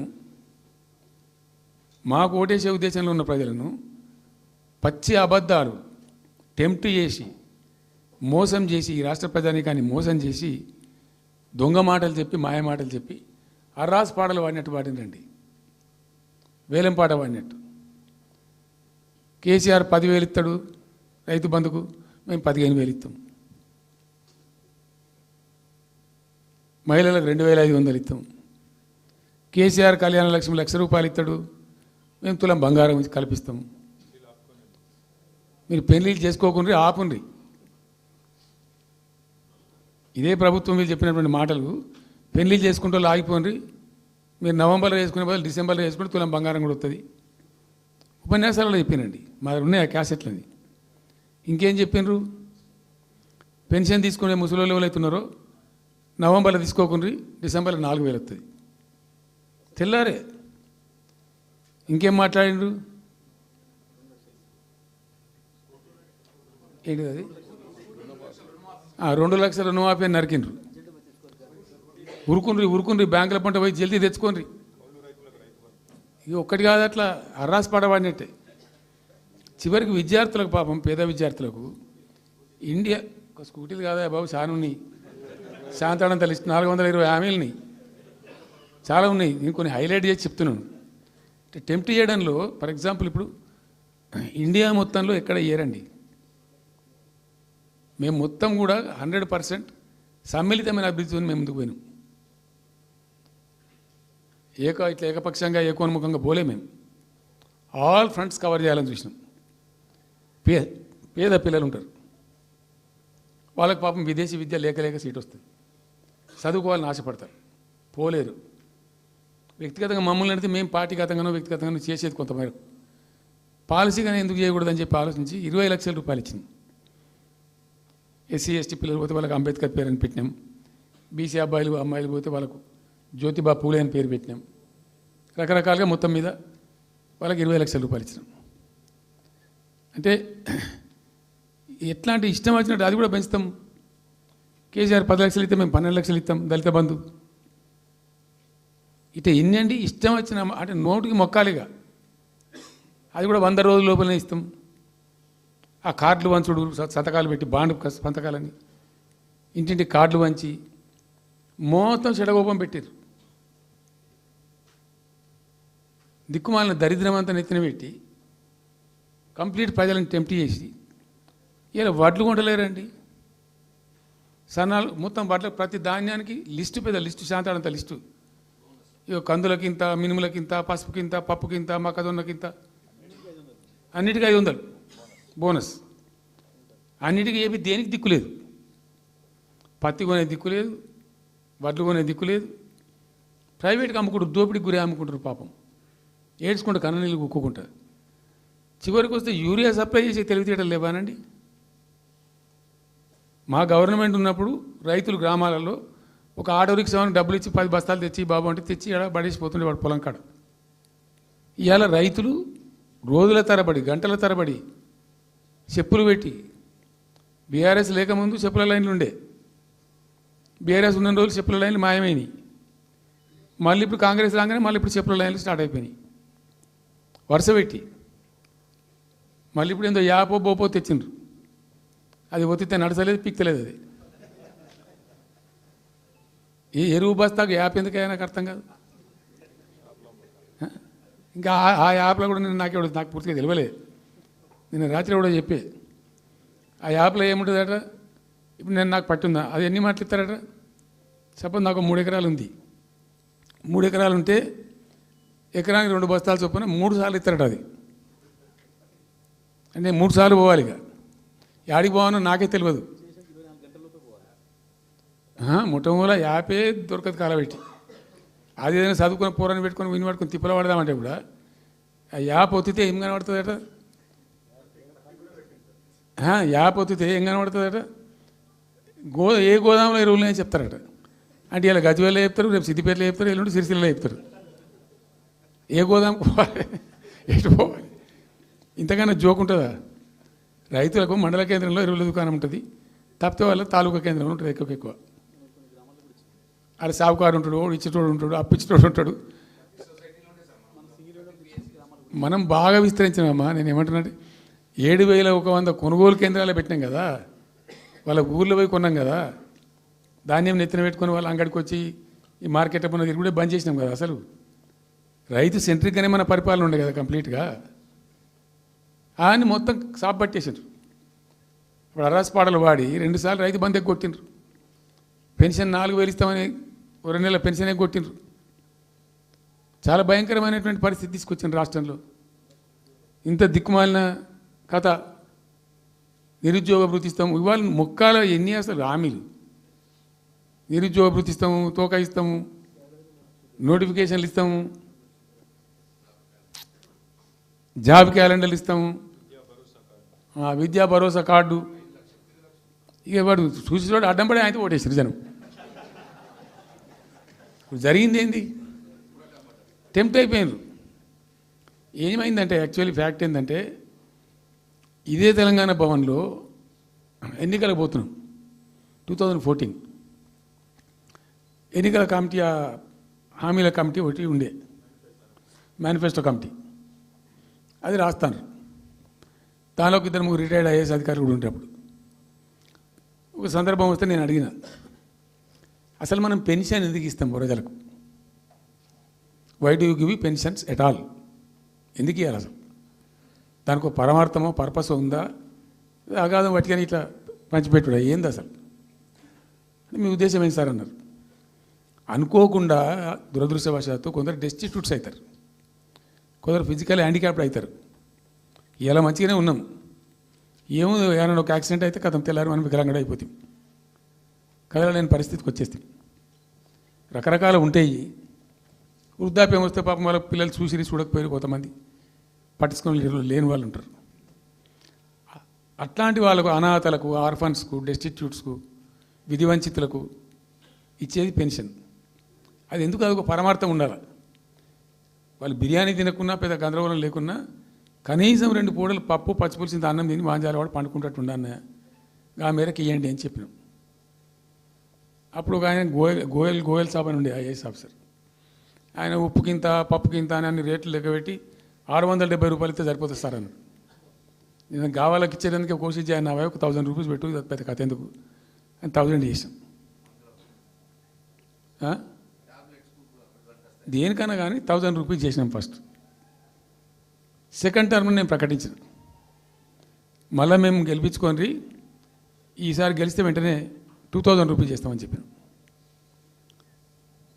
మాకు ఓటేసే ఉద్దేశంలో ఉన్న ప్రజలను పచ్చి అబద్ధాలు టెంప్ట్ చేసి మోసం చేసి ఈ రాష్ట్ర ప్రజానీకాన్ని మోసం చేసి దొంగ మాటలు చెప్పి మాయ మాటలు చెప్పి అర్రాస్ పాటలు వాడినట్టు వాడినండి, వేలం పాట వాడినట్టు. కేసీఆర్ 10,000 ఇస్తాడు రైతు బంధుకు, మేము 15,000 ఇస్తాం. మహిళలకు 2,500 ఇస్తాం. కేసీఆర్ కళ్యాణ లక్ష్మి ₹1,00,000 ఇస్తాడు, మేము తులం బంగారం కల్పిస్తాం. మీరు పెళ్లిళ్ళు చేసుకోకుండా ఆపుండ్రి. ఇదే ప్రభుత్వం మీరు చెప్పినటువంటి మాటలు పెళ్లిళ్ళు చేసుకుంటూ ఆగిపోండి. మీరు నవంబర్లో వేసుకునే బదులు డిసెంబర్లో వేసుకుంటే తులం బంగారం కూడా వస్తుంది. ఉపన్యాసాలలో చెప్పినండి, మా ఉన్నాయి ఆ క్యాసెట్లని. ఇంకేం చెప్పినారు? పెన్షన్ తీసుకునే ముసలి ఎవరు అవుతున్నారో నవంబర్లో తీసుకోకుండా డిసెంబర్లో 4,000 వస్తుంది. తెల్లారే ఇంకేం మాట్లాడిండ్రు? ఏంటిది అది? 2 లక్షల రుణమాఫీ అని నరికిండ్రు. ఉరుకుండ్రి బ్యాంకుల పంట పోయి జల్దీ తెచ్చుకోండి. ఇక ఒక్కటి కాదు, అట్లా అర్రాస్ పడవాడినట్టే. చివరికి విద్యార్థులకు, పాపం పేద విద్యార్థులకు ఇండియా ఒక స్కూటీలు కాదా బాబు, చాలా ఉన్నాయి. శాంతాడంత లిస్ట్ 420 హామీలని చాలా ఉన్నాయి. నేను కొన్ని హైలైట్ చేసి చెప్తున్నాను. టెంప్ట్ చేయడంలో ఫర్ ఎగ్జాంపుల్ ఇప్పుడు ఇండియా మొత్తంలో ఎక్కడ ఇయ్యరండి. మేము మొత్తం కూడా 100% సమ్మిళితమైన అభివృద్ధితో మేము ముందుకు పోయినాం. ఇట్లా ఏకపక్షంగా ఏకోన్ముఖంగా పోలే. మేము ఆల్ ఫ్రంట్స్ కవర్ చేయాలని చూసినాం. పేద పిల్లలు ఉంటారు, వాళ్ళకి పాపం విదేశీ విద్య లేక సీట్ వస్తుంది, చదువుకోవాలని ఆశపడతారు, పోలేరు. వ్యక్తిగతంగా మమ్మల్ని అడిగితే మేము పార్టీగతంగానో వ్యక్తిగతంగానో చేసేది కొంతమేరకు. పాలసీగానే ఎందుకు చేయకూడదని చెప్పి ఆలోచించి 20 లక్షల రూపాయలు ఇచ్చింది. ఎస్సీ ఎస్టీ పిల్లలు పోతే వాళ్ళకి అంబేద్కర్ పేరు అని పెట్టినాం. బీసీ అమ్మాయిలు పోతే వాళ్ళకు జ్యోతిబా పూలే అని పేరు పెట్టినాం. రకరకాలుగా మొత్తం మీద వాళ్ళకి 20 లక్షల రూపాయలు ఇచ్చినాం. అంటే ఎట్లాంటి ఇష్టం వచ్చినట్టు అది కూడా పెంచుతాం. కేసీఆర్ 10 లక్షలు ఇస్తే మేము 12 లక్షలు ఇస్తాం దళిత బంధు. ఇట్లా ఎన్నండి ఇష్టం వచ్చిన అంటే నోటికి మొక్కాలిగా. అది కూడా 100 రోజుల లోపలనే ఇస్తాం. ఆ కార్డులు వంచుడు, సంతకాలు పెట్టి బాండ్ సంతకాలని ఇంటింటి కార్డులు వంచి మొత్తం చెడగోపం పెట్టారు. దిక్కుమాలిన దరిద్రం అంతా నెత్తిన పెట్టి కంప్లీట్ ప్రజలను టెంప్ట్ చేసి ఇలా వడ్లు కొంటలేరండి. సన్నాలు మొత్తం వడ్ల ప్రతి ధాన్యానికి లిస్టు, పెద్ద లిస్టు, శాంతాడంత లిస్టు. ఇక కందులకింత, మినుములకింత, పసుపుకింత, పప్పుకింత, మొక్కజొన్నకింత, అన్నిటికీ 500 బోనస్. అన్నిటికీ ఏమి దేనికి దిక్కులేదు. పత్తి కొనే దిక్కులేదు, వడ్లు కొనే దిక్కులేదు. ప్రైవేట్గా అమ్ముకుంటారు, దోపిడికి గురి అమ్ముకుంటారు. పాపం ఏడ్చుకుంటూ కన్ననీళ్ళు కుక్కుంటారు. చివరికి వస్తే యూరియా సప్లై చేసే తెలివితేటలు లేవానండి. మా గవర్నమెంట్ ఉన్నప్పుడు రైతులు గ్రామాలలో ఒక ఆటో రిక్షాకి డబ్బులు ఇచ్చి 10 బస్తాలు తెచ్చి బాబు అంటే తెచ్చి ఇక్కడ పడేసిపోతుండే వాడు పొలం కాడ. ఇవాళ రైతులు రోజుల తరబడి, గంటల తరబడి చెప్పులు పెట్టి, బీఆర్ఎస్ లేకముందు చెప్పుల లైన్లు ఉండే, బీఆర్ఎస్ ఉన్న రోజులు చెప్పుల లైన్లు మాయమైనవి. మళ్ళీ ఇప్పుడు కాంగ్రెస్ రాగానే మళ్ళీ ఇప్పుడు చెప్పుల లైన్లు స్టార్ట్ అయిపోయినాయి వరుస పెట్టి. మళ్ళీ ఇప్పుడు ఏందో యాపో బోపో తెచ్చిండ్రు, అది ఒత్తితే నడచలేదు, పిక్తలేదు. అది ఏ ఎరువు బస్తాకు యాప్ ఎందుకైనా నాకు అర్థం కాదు. ఇంకా ఆ యాప్లో కూడా నాకు పూర్తిగా తెలియలేదు. నేను రాత్రి కూడా చెప్పే ఆ యాప్లో ఏముంటుందట. ఇప్పుడు నాకు పట్టుందా, అది ఎన్ని మాటలు ఇస్తారట. సపోజ్ నాకు 3 ఎకరాలు ఉంది. 3 ఎకరాలు ఉంటే ఎకరానికి 2 బస్తాలు చొప్పున 3 సార్లు ఇస్తారట. అది అంటే 3 సార్లు పోవాలి. ఇక యాడికి పోవానో నాకే తెలియదు. ముఠమూల యాపే దొరకదు కాలబెట్టి. అది ఏదైనా చదువుకుని పూరాన్ని పెట్టుకొని విని పట్టుకొని తిప్పలు పడదామంటే కూడా ఆ యాప్ ఒత్తితే ఏం కనబడుతుందట. యాప్ ఒత్తితే ఏం కనబడుతుందట. ఏ గోదాంలో ఎరువులు అని చెప్తారట. అంటే ఇలా గజ్వేల్లో చెప్తారు, రేపు సిద్దిపేటలో చెప్తారు, ఎల్లుండి సిరిసిల్లలో చెప్తారు. ఏ గోదాం పోవాలి, ఎటు పోవాలి. ఇంతకన్నా జోక్ ఉంటుందా? రైతులకు మండల కేంద్రంలో ఎరువుల దుకాణం ఉంటుంది, తప్పితే వాళ్ళ తాలూకా కేంద్రంలో ఉంటుంది ఎక్కువ. అలా సాగుకారు ఉంటాడు, ఇచ్చేటోడు ఉంటాడు, అప్పిచ్చేటోడు ఉంటాడు. మనం బాగా విస్తరించామమ్మా. నేను ఏమంటున్నాంటే 7,100 కొనుగోలు కేంద్రాలు పెట్టినాం కదా. వాళ్ళ ఊర్లో పోయి కొన్నాం కదా, ధాన్యం నెత్తిన పెట్టుకొని వాళ్ళ అంగడికి వచ్చి ఈ మార్కెట్ పైన తిరుగుడే బంద్ చేసినాం కదా. అసలు రైతు సెంట్రిక్గానే మన పరిపాలన ఉండే కదా కంప్లీట్గా. అని మొత్తం సాప్ పట్టేసారు. ఇప్పుడు అర్రాస్ పాటలు వాడి 2 సార్లు రైతు బంద్ కొట్టిండ్రు. పెన్షన్ 4,000 ఇస్తామని 2 నెలల పెన్షన్ కొట్టిండ్రు. చాలా భయంకరమైనటువంటి పరిస్థితి తీసుకొచ్చింది రాష్ట్రంలో. ఇంత దిక్కుమాలిన కథ. నిరుద్యోగ భృతి ఇస్తాము, ఇవాళ మొక్కాల ఎన్ని అసలు హామీలు. నిరుద్యోగ భృతి ఇస్తాము, తోక ఇస్తాము, నోటిఫికేషన్లు ఇస్తాము, జాబ్ క్యాలెండర్లు ఇస్తాము, విద్యా భరోసా కార్డు. ఇక వాడు చూసేవాడు అడ్డంపడే అయితే ఓటేసారు జనం. ఇప్పుడు జరిగింది ఏంది? టెంప్ట్ అయిపోయినారు. ఏమైందంటే యాక్చువల్లీ ఫ్యాక్ట్ ఏంటంటే ఇదే తెలంగాణ భవన్లో ఎన్నికలకు పోతున్నాం 2014. ఎన్నికల కమిటీ, హామీల కమిటీ ఒకటి ఉండే, మేనిఫెస్టో కమిటీ. అది రాస్తాను. దానిలోకి 2-3 రిటైర్డ్ ఐఏఎస్ అధికారులు కూడా ఉండేటప్పుడు ఒక సందర్భం వస్తే నేను అడిగిన, అసలు మనం పెన్షన్ ఎందుకు ఇస్తాం ప్రజలకు? Why do you give pensions at all? ఎందుకు ఇవ్వాలి అసలు? దానికి ఒక పరమార్థమో పర్పస్ ఉందా? అగాధం పట్టుకొని ఇట్లా పంచిపెట్టుడా ఏంది అసలు? మీ ఉద్దేశం ఏంటి సార్ అన్నారు. అనుకోకుండా దురదృష్టవశాత్తు కొందరు డెస్టిట్యూట్స్ అవుతారు, కొందరు ఫిజికల్ హ్యాండిక్యాప్డ్ అవుతారు. ఇలా మంచిగానే ఉన్నాం, ఏమో ఏమైనా ఒక యాక్సిడెంట్ అయితే కథం తెల్లారి మనం వికలాంగుడు అయిపోతాం, కదలలేని పరిస్థితికి వచ్చేస్తాం. రకరకాలు ఉంటాయి. వృద్ధాప్యం వస్తే పాపం వాళ్ళ పిల్లలు చూసి చూడకపోయారు, కొంతమంది పట్టించుకొని లేని వాళ్ళు ఉంటారు. అట్లాంటి వాళ్ళకు, అనాథలకు, ఆర్ఫన్స్కు, డెస్టిట్యూట్స్కు, విధివంచితులకు ఇచ్చేది పెన్షన్. అది ఎందుకు? అదొక పరమార్థం ఉండాలి. వాళ్ళు బిర్యానీ తినకున్నా, పెద్ద గందరగోళం లేకున్నా కనీసం 2 పూటలు పప్పు పచ్చిపులిసింది అన్నం తిని మాంజాల వాడు పండుకుంటట్టు ఉండన్న ఆ మేరకు ఇవ్వండి అని చెప్పినాం. అప్పుడు ఒక ఆయన గోయల్ సాబ్ అని ఉండే ఐఏఎస్ ఆఫీసర్. ఆయన ఉప్పుకింత పప్పుకింత అని అన్ని రేట్లు లెక్కబెట్టి 670 రూపాయలు ఇస్తే సరిపోతుంది సార్ అన్నాడు. నేను గావాలకి ఇచ్చేదానికి కోసి జాయిన్ అవ్వాలి, ఒక 1000 రూపీస్ పెట్టు, పెద్ద కథ ఎందుకు అని 1000 చేసాం. దేనికన్నా కానీ 1000 రూపీస్ చేసినాం ఫస్ట్. సెకండ్ టర్మ్ నేను ప్రకటించిన, మళ్ళీ మేము గెలిపించుకొని ఈసారి గెలిస్తే వెంటనే 2000 రూపీస్ చేస్తామని చెప్పాను.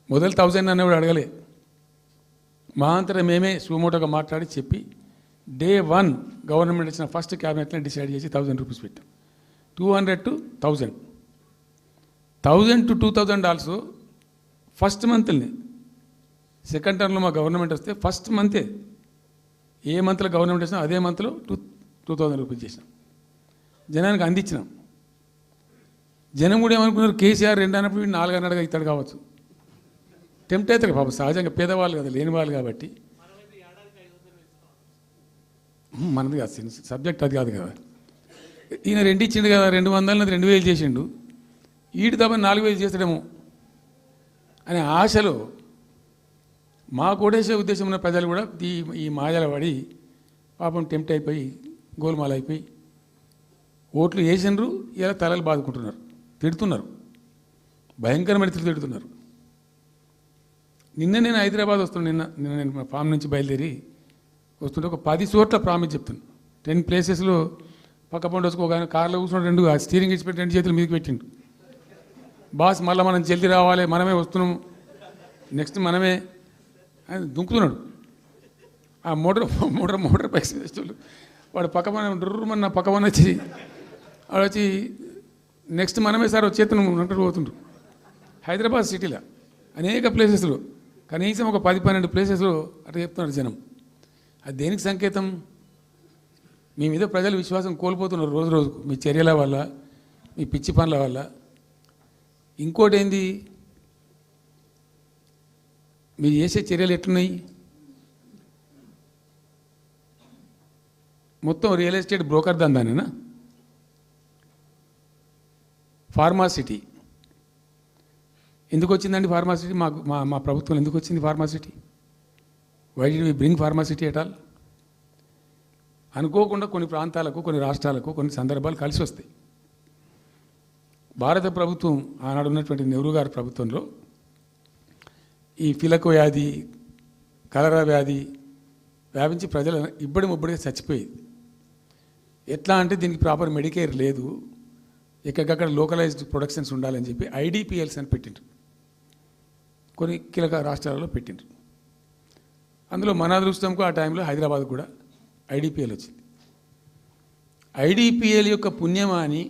మొదలు 1000 అన్నవాడు అడగలే, మా అంతటా మేమే సుమోటోగా మాట్లాడి చెప్పి డే 1 గవర్నమెంట్ ఇచ్చిన ఫస్ట్ క్యాబినెట్ని డిసైడ్ చేసి 1000 రూపీస్ పెట్టాం. 200 to 1000, 1000 to 2000 also first మంత్ని. Second టర్మ్లో మా గవర్నమెంట్ వస్తే ఫస్ట్ మంతే, ఏ మంత్లో గవర్నమెంట్ వచ్చినా అదే మంత్లో 2000 రూపీస్ చేసినాం, జనానికి అందించినాం. జనం కూడా ఏమనుకున్నారు, కేసీఆర్ 2 అన్నప్పుడు 4 అన్నట్టుగా ఇస్తాడు కావచ్చు. టెంప్ట్ అవుతారు పాపం, సహజంగా పేదవాళ్ళు కదా, లేని వాళ్ళు కాబట్టి. మనది కాదు సబ్జెక్ట్, అది కాదు కదా. ఈయన 2 ఇచ్చిండు కదా, 200 2000 చేసిండు, ఈడు తప్ప 4000 చేస్తాడేమో అనే ఆశలో మా కోటేసే ఉద్దేశం ఉన్న ప్రజలు కూడా ఈ మాయల పడి పాపం టెంప్ట్ అయిపోయి గోల్మాల అయిపోయి ఓట్లు వేసినారు. ఇలా తలలు బాదుకుంటున్నారు, తిడుతున్నారు, భయంకరమైన తిడుతున్నారు. నిన్న నేను హైదరాబాద్ వస్తున్నాను, నిన్న నేను మా ఫామ్ నుంచి బయలుదేరి వస్తుంటే ఒక 10 చోట్ల ప్రామిస్ చెప్తున్నాను. 10 ప్లేసెస్లో పక్క పండు వచ్చుకో, ఒక కార్లో కూర్చుని 2 స్టీరింగ్ ఇచ్చిపెట్టి 2 చేతులు మీదకి పెట్టిండు. బాస్ మళ్ళీ మనం జల్దీ రావాలి, మనమే వస్తున్నాము, నెక్స్ట్ మనమే అని దుంకుతున్నాడు. ఆ మోటార్ బైక్స్ వేసేవాళ్ళు వాడు పక్కన డుర్రమన్న పక్కన వచ్చి వాడు వచ్చి నెక్స్ట్ మనమే సార్ వచ్చేతను అంటారు పోతుండ్రు. హైదరాబాద్ సిటీలో అనేక ప్లేసెస్లో కనీసం ఒక 10-12 ప్లేసెస్లో అట్లా చెప్తున్నారు జనం. అది దేనికి సంకేతం? మీ మీద ప్రజలు విశ్వాసం కోల్పోతున్నారు రోజు రోజుకు, మీ చర్యల వల్ల, మీ పిచ్చి పనుల వల్ల. ఇంకోటి ఏంది, మీరు చేసే చర్యలు ఎట్లున్నాయి? మొత్తం రియల్ ఎస్టేట్ బ్రోకర్ దందానేనా? ఫార్మాసిటీ ఎందుకు వచ్చిందండి? ఫార్మాసిటీ మా ప్రభుత్వం ఎందుకు వచ్చింది pharma city? Why did we bring pharma city at all? అనుకోకుండా కొన్ని ప్రాంతాలకు, కొన్ని రాష్ట్రాలకు కొన్ని సందర్భాలు కలిసి వస్తాయి. భారత ప్రభుత్వం ఆనాడు ఉన్నటువంటి నెహ్రూ గారి ప్రభుత్వంలో ఈ ఫిలకు వ్యాధి, కలరా వ్యాధి వ్యాపించి ప్రజలు ఇబ్బడి ముబ్బడిగా చచ్చిపోయేది. ఎట్లా అంటే దీనికి ప్రాపర్ మెడికేర్ లేదు, ఎక్కడికక్కడ లోకలైజ్డ్ ప్రొడక్షన్స్ ఉండాలని చెప్పి ఐడిపిఎల్స్ అని పెట్టిండ్రు. కొన్ని కీలక రాష్ట్రాలలో పెట్టిండ్రు. అందులో మన అదృష్టంకు ఆ టైంలో హైదరాబాద్ కూడా ఐడిపిఎల్ వచ్చింది. ఐడిపిఎల్ యొక్క పుణ్యమా అని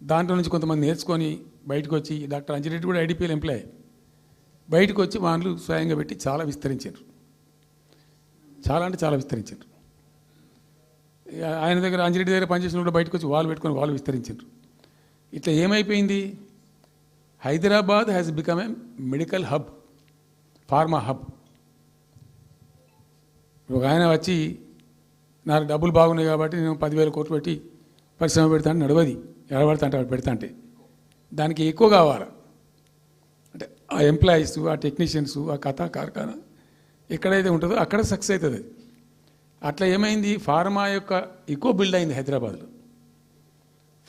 దాంట్లో నుంచి కొంతమంది నేర్చుకొని బయటకు వచ్చి, డాక్టర్ అంజిరెడ్డి కూడా ఐడిపిఎల్ ఎంప్లాయ్, బయటకు వచ్చి వాళ్ళు స్వయంగా పెట్టి చాలా విస్తరించారు. చాలా అంటే చాలా విస్తరించారు. ఆయన దగ్గర అంజిరెడ్డి దగ్గర పనిచేసిన కూడా బయటకు వచ్చి వాళ్ళు పెట్టుకొని వాళ్ళు విస్తరించారు. ఇట్లా ఏమైపోయింది, Hyderabad has become a medical hub, pharma hub. ఒక ఆయన వచ్చి నాకు డబ్బులు బాగున్నాయి కాబట్టి నేను 10,000 కోట్లు పెట్టి పరిశ్రమ పెడతాను, నడవది ఎడబడతా అంటే పెడతా అంటే దానికి ఎక్కువ కావాలి. అంటే ఆ ఎంప్లాయీస్, ఆ టెక్నీషియన్స్, ఆ కథా కార్ఖానా ఎక్కడైతే ఉంటుందో అక్కడ సక్సెస్ అవుతుంది. అట్లా ఏమైంది, ఫార్మా యొక్క ఎక్కువ బిల్డ్ అయింది హైదరాబాద్లో.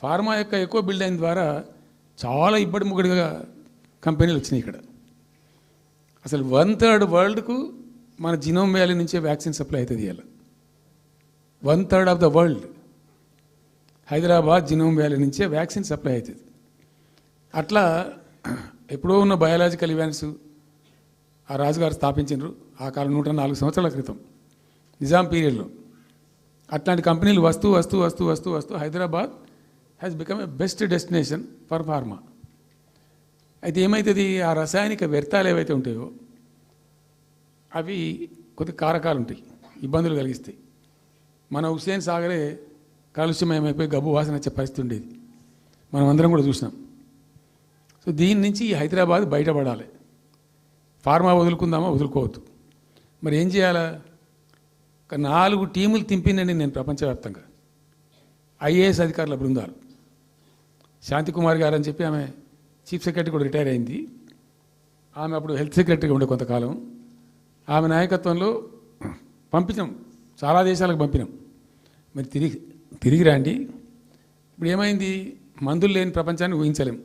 ఫార్మా యొక్క ఎక్కువ బిల్డ్ అయిన ద్వారా చాలా ఇబ్బడి ముగ్గడిగా కంపెనీలు వచ్చినాయి ఇక్కడ. అసలు 1/3 వరల్డ్కు మన జినోమ్ వ్యాలీ నుంచే వ్యాక్సిన్ సప్లై అవుతుంది. ఇలా 1/3 of the world Hyderabad genome valley నుంచే వ్యాక్సిన్ సప్లై అవుతుంది. అట్లా ఎప్పుడో ఉన్న బయాలజికల్ ఈవెంట్స్ ఆ రాజుగారు స్థాపించారు ఆ కాలం 104 సంవత్సరాల క్రితం నిజాం పీరియడ్లో. అట్లాంటి కంపెనీలు వస్తూ వస్తూ వస్తూ వస్తూ వస్తూ Hyderabad has become a best destination for pharma. అయితే ఏమవుతుంది, ఆ రసాయనిక వ్యర్థాలు ఏవైతే ఉంటాయో అవి కొద్ది కారకాలు ఉంటాయి, ఇబ్బందులు కలిగిస్తాయి. మన హుస్సేన్ సాగరే కాలుష్యమయమైపోయి గబ్బు వాసన వచ్చే పరిస్థితి ఉండేది, మనం అందరం కూడా చూసినాం. సో దీని నుంచి హైదరాబాద్ బయటపడాలి. ఫార్మా వదులుకుందామా, వదులుకోవద్దు. మరి ఏం చేయాలా, ఒక 4 టీములు తింపిందండి నేను ప్రపంచవ్యాప్తంగా. ఐఏఎస్ అధికారుల బృందాలు, శాంతికుమార్ గారు అని చెప్పి ఆమె చీఫ్ సెక్రటరీ కూడా రిటైర్ అయింది. ఆమె అప్పుడు హెల్త్ సెక్రటరీగా ఉండే కొంతకాలం. ఆమె నాయకత్వంలో పంపించాం, చాలా దేశాలకు పంపినాం. మరి తిరిగి రండి. ఇప్పుడు ఏమైంది, మందులు లేని ప్రపంచాన్ని ఊహించలేం,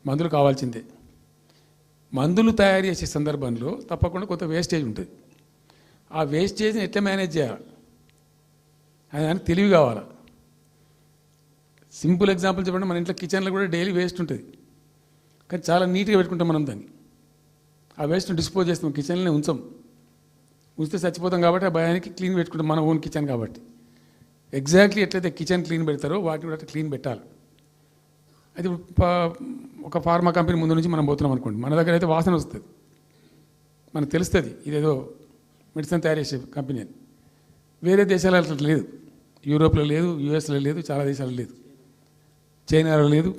మందులు కావాల్సిందే. మందులు తయారు చేసే సందర్భంలో తప్పకుండా కొంత వేస్టేజ్ ఉంటుంది. ఆ వేస్టేజ్ని ఎట్లా మేనేజ్ చేయాలి అని తెలివి కావాలి. సింపుల్ ఎగ్జాంపుల్ చెప్పండి, మన ఇంట్లో కిచెన్లో కూడా డైలీ వేస్ట్ ఉంటుంది, కానీ చాలా నీట్గా పెట్టుకుంటాం మనం దాన్ని. ఆ వేస్ట్ని డిస్పోజ్ చేస్తాం, కిచెన్లోనే ఉంచితే చచ్చిపోతాం కాబట్టి ఆ భయానికి క్లీన్ పెట్టుకుంటాం, మన ఓన్ కిచెన్ కాబట్టి. ఎగ్జాక్ట్లీ ఎట్లయితే కిచెన్ క్లీన్ పెడతారో వాటిని కూడా అట్లా క్లీన్ పెట్టాలి. అయితే ఒక ఫార్మా కంపెనీ ముందు నుంచి మనం పోతున్నాం అనుకోండి, మన దగ్గర అయితే వాసన వస్తుంది, మనకు తెలుస్తుంది ఇదేదో మెడిసిన్ తయారు చేసే కంపెనీ అని. వేరే దేశాలలో అట్లా లేదు, యూరోప్లో లేదు, యూఎస్లో లేదు, చాలా దేశాల్లో లేదు, చైనాలో లేదు.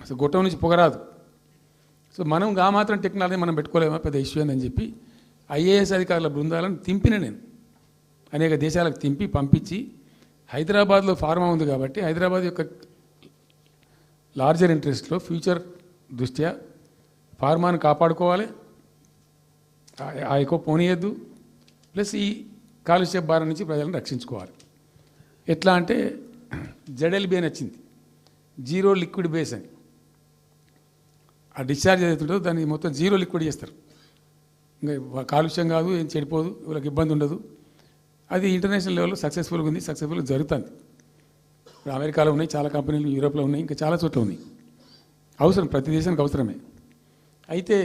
అసలు గొట్టం నుంచి పొగరాదు. సో మనం మాత్రం టెక్నాలజీ మనం పెట్టుకోలేమా, పెద్ద ఇష్యూ అని చెప్పి ఐఏఎస్ అధికారుల బృందాలను తింపిన నేను అనేక దేశాలకు తింపి పంపించి, హైదరాబాద్లో ఫార్మా ఉంది కాబట్టి హైదరాబాద్ యొక్క లార్జర్ ఇంట్రెస్ట్లో ఫ్యూచర్ దృష్ట్యా ఫార్మాను కాపాడుకోవాలి, ఆ ఎక్కువ పోనీయద్దు, ప్లస్ ఈ కాలుష్య భారం నుంచి ప్రజలను రక్షించుకోవాలి. ఎట్లా అంటే జెడ్ఎల్బి అని వచ్చింది, జీరో లిక్విడ్ బేస్ అని. ఆ డిశ్చార్జ్ ఏదైతుందో దాన్ని మొత్తం జీరో లిక్విడ్ చేస్తారు, ఇంకా కాలుష్యం కాదు, ఏం చెడిపోదు, వీళ్ళకి ఇబ్బంది ఉండదు. అది ఇంటర్నేషనల్ లెవెల్లో సక్సెస్ఫుల్గా ఉంది, సక్సెస్ఫుల్గా జరుగుతుంది. ఇప్పుడు అమెరికాలో ఉన్నాయి చాలా కంపెనీలు, యూరోప్లో ఉన్నాయి, ఇంకా చాలా చోట్ల ఉన్నాయి. అవసరం, ప్రతి దేశానికి అవసరమే. అయితే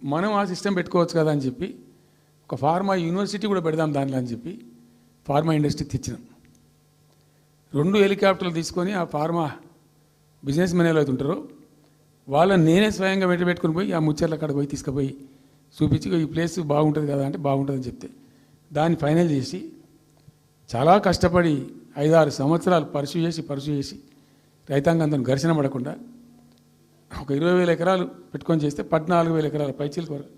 మనం ఆ సిస్టమ్ పెట్టుకోవచ్చు కదా అని చెప్పి ఒక ఫార్మా యూనివర్సిటీ కూడా పెడదాం దానిలో అని చెప్పి ఫార్మా ఇండస్ట్రీ తెచ్చినాం. 2 హెలికాప్టర్లు తీసుకొని ఆ ఫార్మా బిజినెస్ మెన్ ఏవైతే ఉంటారో వాళ్ళని నేనే స్వయంగా పెట్టుకుని పోయి ఆ ముచ్చర్ల కాడ పోయి తీసుకుపోయి చూపించి ఈ ప్లేస్ బాగుంటుంది కదా అంటే బాగుంటుందని చెప్తే దాన్ని ఫైనల్ చేసి చాలా కష్టపడి 5-6 సంవత్సరాలు పర్సూ చేసి రైతాంగంతో ఘర్షణ పడకుండా ఒక 20,000 ఎకరాలు పెట్టుకొని చేస్తే 14,000 ఎకరాల పైచీలకు వరకు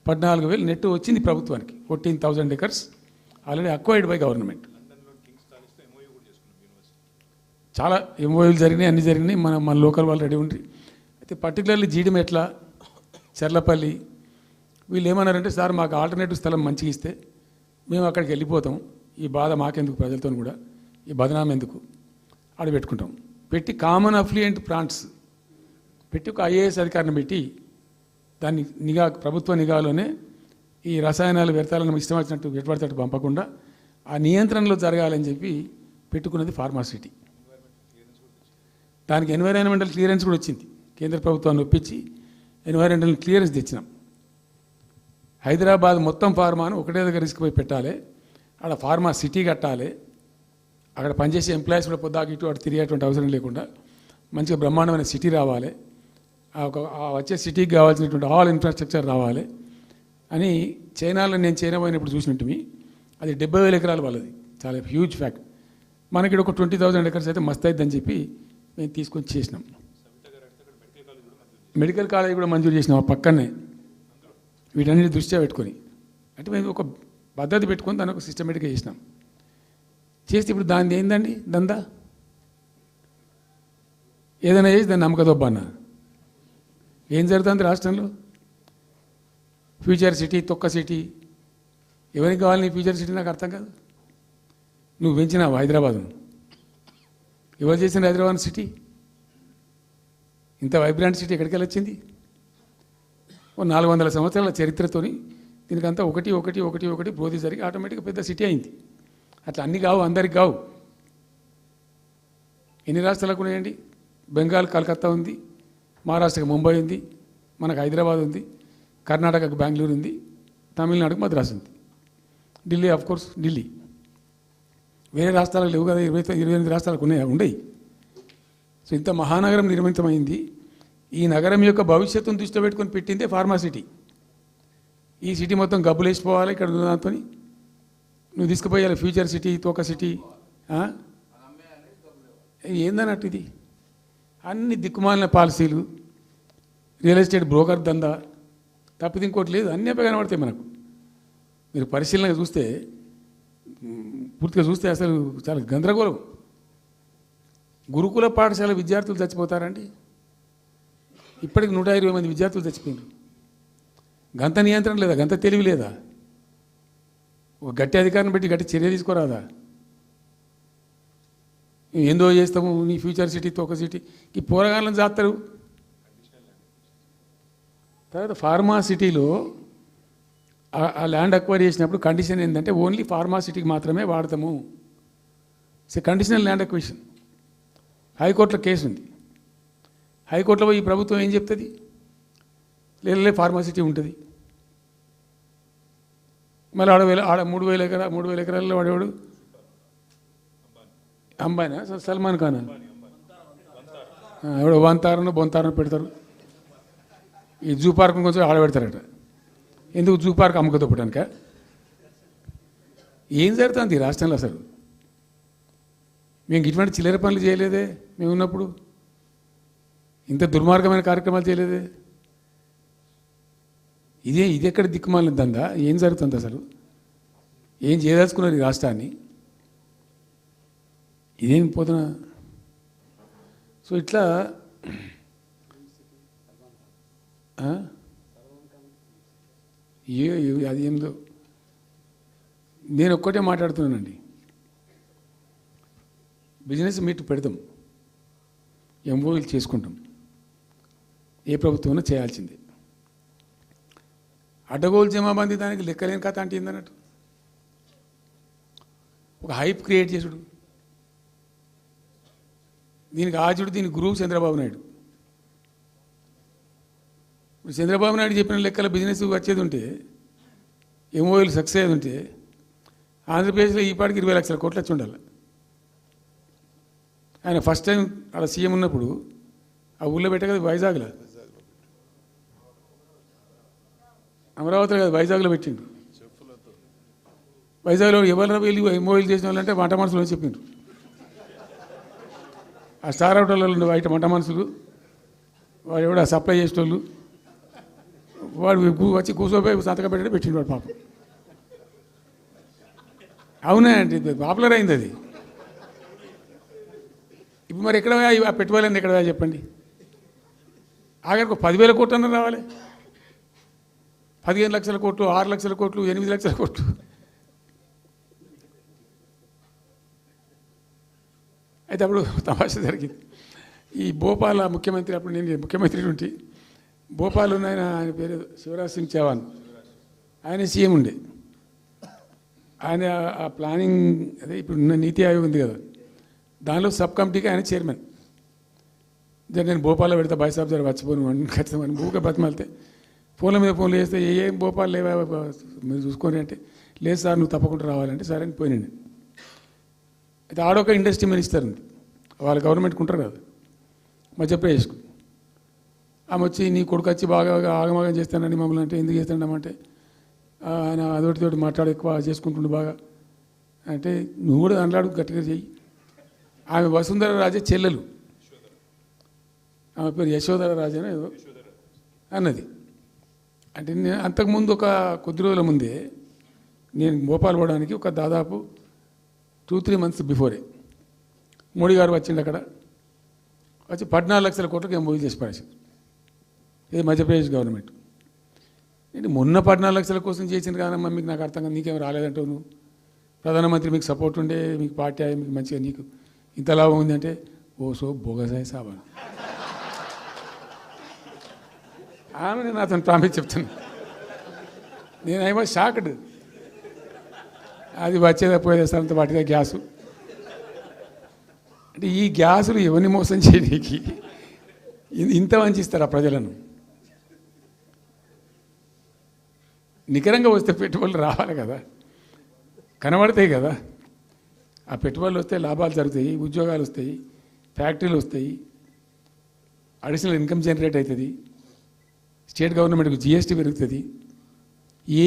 14,000 నెట్ వచ్చింది ప్రభుత్వానికి. 14,000 acres already acquired by government. చాలా ఎంఓయూలు జరిగినాయి, అన్నీ జరిగినాయి, మన లోకల్ వాళ్ళు రెడీ ఉండి. అయితే పర్టికులర్లీ జీడిమెట్ల, చర్లపల్లి వీళ్ళు ఏమన్నారంటే, సార్ మాకు ఆల్టర్నేటివ్ స్థలం మంచిగా ఇస్తే మేము అక్కడికి వెళ్ళిపోతాం, ఈ బాధ మాకెందుకు, ప్రజలతో కూడా ఈ బదనాం ఎందుకు, ఆడ పెట్టుకుంటాం. పెట్టి కామన్ అఫ్లుయెంట్ ప్లాంట్స్ పెట్టి ఒక ఐఏఎస్ అధికారిని పెట్టి దాన్ని నిఘా ప్రభుత్వ నిఘాలోనే ఈ రసాయనాలు వ్యర్థాలను ఇష్టం వచ్చినట్టు ఎటుపడినట్టు పంపకుండా ఆ నియంత్రణలో జరగాలని చెప్పి పెట్టుకున్నది ఫార్మాసిటీ. దానికి ఎన్వైరాన్మెంటల్ క్లియరెన్స్ కూడా వచ్చింది. కేంద్ర ప్రభుత్వాన్ని ఒప్పించి ఎన్వైరాన్మెంటల్ క్లియరెన్స్ తెచ్చినాం. హైదరాబాద్ మొత్తం ఫార్మాను ఒకటే దగ్గర తీసుకుపోయి పెట్టాలి, అక్కడ ఫార్మా సిటీ కట్టాలి, అక్కడ పనిచేసే ఎంప్లాయీస్ కూడా పొద్దాకి ఇటు అటు తిరిగేటువంటి అవసరం లేకుండా మంచిగా బ్రహ్మాండమైన సిటీ రావాలి, ఆ వచ్చే సిటీకి కావాల్సినటువంటి ఆల్ ఇన్ఫ్రాస్ట్రక్చర్ రావాలి అని చైనాలో నేను చైనా పోయినప్పుడు చూసినట్టు అది 70,000 ఎకరాలు వాళ్ళది, చాలా హ్యూజ్ ఫ్యాక్ట్. మనకి ఒక 20,000 ఎకర్స్ అయితే మస్తు అవుతుందని చెప్పి మేము తీసుకొని చేసినాం. మెడికల్ కాలేజ్ కూడా మంజూరు చేసినాం ఆ పక్కనే, వీటన్నిటి దృష్ట్యా పెట్టుకొని. అంటే మేము ఒక పద్ధతి పెట్టుకొని దాన్ని ఒక సిస్టమేటిక్గా చేసినాం. చేస్తే ఇప్పుడు దాన్ని ఏందండి దందా, ఏదైనా చేసి దాన్ని నమ్మకదొబ్బన్న. ఏం జరుగుతుంది రాష్ట్రంలో? ఫ్యూచర్ సిటీ, తొక్క సిటీ, ఎవరికి కావాలి నీ ఫ్యూచర్ సిటీ? నాకు అర్థం కాదు. నువ్వు పెంచినావు హైదరాబాద్ను, ఎవరు చేసిన హైదరాబాద్ సిటీ? ఇంత వైబ్రాంట్ సిటీ ఎక్కడికి వచ్చింది? ఓ 400 సంవత్సరాల చరిత్రతోని దీనికంతా ఒకటి ఒకటి ఒకటి ఒకటి బ్రోది జరిగి ఆటోమేటిక్గా పెద్ద సిటీ అయింది. అట్లా అన్నీ కావు, అందరికి కావు. ఎన్ని రాష్ట్రాలకు ఉన్నాయండి? బెంగాల్ కలకత్తా ఉంది, మహారాష్ట్రకి ముంబై ఉంది, మనకు హైదరాబాద్ ఉంది, కర్ణాటకకు బెంగళూరు ఉంది, తమిళనాడుకు మద్రాసు ఉంది, ఢిల్లీ కోర్స్ ఢిల్లీ. వేరే రాష్ట్రాలకు లేవు కదా, 28 రాష్ట్రాలకు ఉన్నాయా? ఉండయి. సో ఇంత మహానగరం నిర్మితమైంది. ఈ నగరం యొక్క భవిష్యత్తును దృష్టిలో పెట్టుకొని పెట్టిందే ఫార్మాసిటీ. ఈ సిటీ మొత్తం గబ్బులు వేసిపోవాలి ఇక్కడ ఉన్న దాంతో, నువ్వు తీసుకుపోయాలి ఫ్యూచర్ సిటీ, తోక సిటీ. ఏందన్నట్టు ఇది? అన్ని దిక్కుమాలిన పాలసీలు, రియల్ ఎస్టేట్ బ్రోకర్ దందా తప్పితే ఇంకోటి లేదు. అన్నీ అప్పే కనబడతాయి మనకు. మీరు పరిశీలనగా చూస్తే, పూర్తిగా చూస్తే అసలు చాలా గందరగోళం. గురుకుల పాఠశాల విద్యార్థులు చచ్చిపోతారండి. ఇప్పటికి 120 మంది విద్యార్థులు చచ్చిపోయినారు. గంత నియంత్రణ లేదా? గంత తెలివి లేదా? ఒక గట్టి అధికారిని పెట్టి గట్టి చర్య తీసుకోరాదా? ఏందో చేస్తాము నీ ఫ్యూచర్ సిటీ, తోక సిటీ, ఈ పోరగాళ్ళని చేస్తారు. తర్వాత ఫార్మాసిటీలో ఆ ల్యాండ్ అక్వైర్ చేసినప్పుడు కండిషన్ ఏంటంటే ఓన్లీ ఫార్మాసిటీకి మాత్రమే వాడతాము. Conditional land acquisition. హైకోర్టులో కేసు ఉంది. హైకోర్టులో ఈ ప్రభుత్వం ఏం చెప్తుంది? లేదు ఫార్మాసిటీ ఉంటుంది. మళ్ళీ ఆడ 3,000 ఎకరాల్లో వాడేవాడు అంబానా, సల్మాన్ ఖానా, ఎవడో బొంతారను పెడతారు. ఈ జూ పార్క్ కొంచెం ఆడబెడతారట. ఎందుకు? జూ పార్క్ అమ్మకదొప్పడానిక? ఏం జరుగుతుంది ఈ రాష్ట్రంలో అసలు? మేము ఇటువంటి చిల్లర పనులు చేయలేదే మేము ఉన్నప్పుడు, ఇంత దుర్మార్గమైన కార్యక్రమాలు చేయలేదే. ఇది ఎక్కడ దిక్కుమాలిన దందా? ఏం జరుగుతుంది అసలు? ఏం చేయదలుచుకున్నారు ఈ రాష్ట్రాన్ని? ఇదేం పోతున్నా? సో ఇట్లా అది ఏందో నేను ఒక్కటే మాట్లాడుతున్నానండి. బిజినెస్ మీట్ పెడతాం, ఎంఓయూలు చేసుకుంటాం, ఏ ప్రభుత్వం చేయాల్సిందే. అడ్డగోలు జమాబందీ దానికి లెక్కలేని కథ అంటే ఏందన్నట్టు. ఒక హైప్ క్రియేట్ చేసుడు, దీనికి ఆజుడు, దీనికి గురువు చంద్రబాబు నాయుడు. ఇప్పుడు చంద్రబాబు నాయుడు చెప్పిన లెక్కల బిజినెస్ వచ్చేది ఉంటే, ఎంఓయూలు సక్సెస్ అయ్యేది ఉంటే, ఆంధ్రప్రదేశ్లో ఈ పాటికి 20 లక్షల కోట్లు వచ్చి ఉండాలి. ఆయన ఫస్ట్ టైం అలా సీఎం ఉన్నప్పుడు ఆ ఊళ్ళో పెట్టే కదా, వైజాగ్లో, అమరావతిలో కదా, వైజాగ్లో పెట్టిండు. వైజాగ్లో ఎవరు వెళ్ళి ఎంఓయూలు చేసిన వాళ్ళంటే వంట మనుషులు చెప్పిండ్రు. ఆ స్టార్ హోటల్లో ఉండే బయట వంట మనుషులు, వాడు ఎవడ సప్లై చేసేటోళ్ళు, వాడు వచ్చి కూర్చోపోయి సంతకం పెట్టడం పెట్టిండు వాడు పాపం. అవునా అంటే పాపులర్ అయింది అది. ఇప్పుడు మరి ఎక్కడ ఆ పెట్టుబడులన్నీ ఎక్కడ చెప్పండి? ఆఖరికి 10,000 కోట్లు అన్న రావాలి. 15 లక్షల కోట్లు, 6 లక్షల కోట్లు, 8 లక్షల కోట్లు. అయితే అప్పుడు తమాషా జరిగింది. ఈ భోపాల్ ముఖ్యమంత్రి, అప్పుడు నేను ముఖ్యమంత్రి ఉంటే భోపాల్ ఉన్న ఆయన పేరు శివరాజ్ సింగ్ చౌహాన్, ఆయన సీఎం ఉండే. ఆయన ఆ ప్లానింగ్ అదే ఇప్పుడు నీతి ఆయోగ్ ఉంది కదా, దానిలో సబ్ కమిటీకి ఆయన చైర్మన్. నేను భోపాల్లో పెడితే బాయ్ సాబ్ జర వచ్చిపోను అని ఖచ్చితంగా ఊరికే బతిమాలితే ఫోన్ల మీద ఫోన్లు చేస్తే ఏం భోపాల్ లేవా మీరు చూసుకొని అంటే, లేదు సార్ నువ్వు తప్పకుండా రావాలంటే సరే అని పోయినండి. అయితే ఆడొక ఇండస్ట్రీ మినిస్టర్ ఉంది, వాళ్ళ గవర్నమెంట్కి ఉంటారు కదా మధ్యప్రదేశ్కు. ఆమె వచ్చి నీ కొడుకు వచ్చి బాగా ఆగమాగం చేస్తానని మమ్మల్ని అంటే ఎందుకు చేస్తాడమంటే ఆయన అదొకటితోటి మాట్లాడి ఎక్కువ చేసుకుంటుండే బాగా అంటే, నువ్వు కూడా దాంట్లో గట్టిగా చెయ్యి. ఆమె వసుంధర రాజే చెల్లెలు, ఆమె పేరు యశోధర రాజేనా ఏదో అన్నది. అంటే నేను అంతకుముందు ఒక కొద్ది రోజుల ముందే నేను భోపాల్ పోవడానికి ఒక దాదాపు 2-3 months బిఫోరే మోడీ గారు వచ్చిండు. అక్కడ వచ్చి 14 లక్షల కోట్లకి ఏం చేసి పడేసారు ఇది మధ్యప్రదేశ్ గవర్నమెంట్. ఏంటి మొన్న 14 లక్షల కోసం చేసింది కాదమ్మా, మీకు నాకు అర్థం కాదు, నీకేం రాలేదంటావు నువ్వు, ప్రధానమంత్రి మీకు సపోర్ట్ ఉండే, మీకు పార్టీ అయ్యి మీకు మంచిగా నీకు ఇంత లాభం ఉంది అంటే ఓ సో బోగసాయి సాబా. ఆమె నేను అతను ప్రామిస్ చెప్తాను, నేను ఐ వాజ్ షాక్డ్. అది వచ్చేదా పోయేదా సార్ అంత వాటిగా గ్యాసు అంటే ఈ గ్యాసులు ఎవరిని మోసం చేయడానికి ఇంత వంచిస్తారా ప్రజలను? నికరంగా వస్తే పెట్టుబడులు రావాలి కదా, కనబడతాయి కదా. ఆ పెట్టుబడులు వస్తే లాభాలు జరుగుతాయి, ఉద్యోగాలు వస్తాయి, ఫ్యాక్టరీలు వస్తాయి, అడిషనల్ ఇన్కమ్ జనరేట్ అవుతుంది, స్టేట్ గవర్నమెంట్కి జిఎస్టీ పెరుగుతుంది.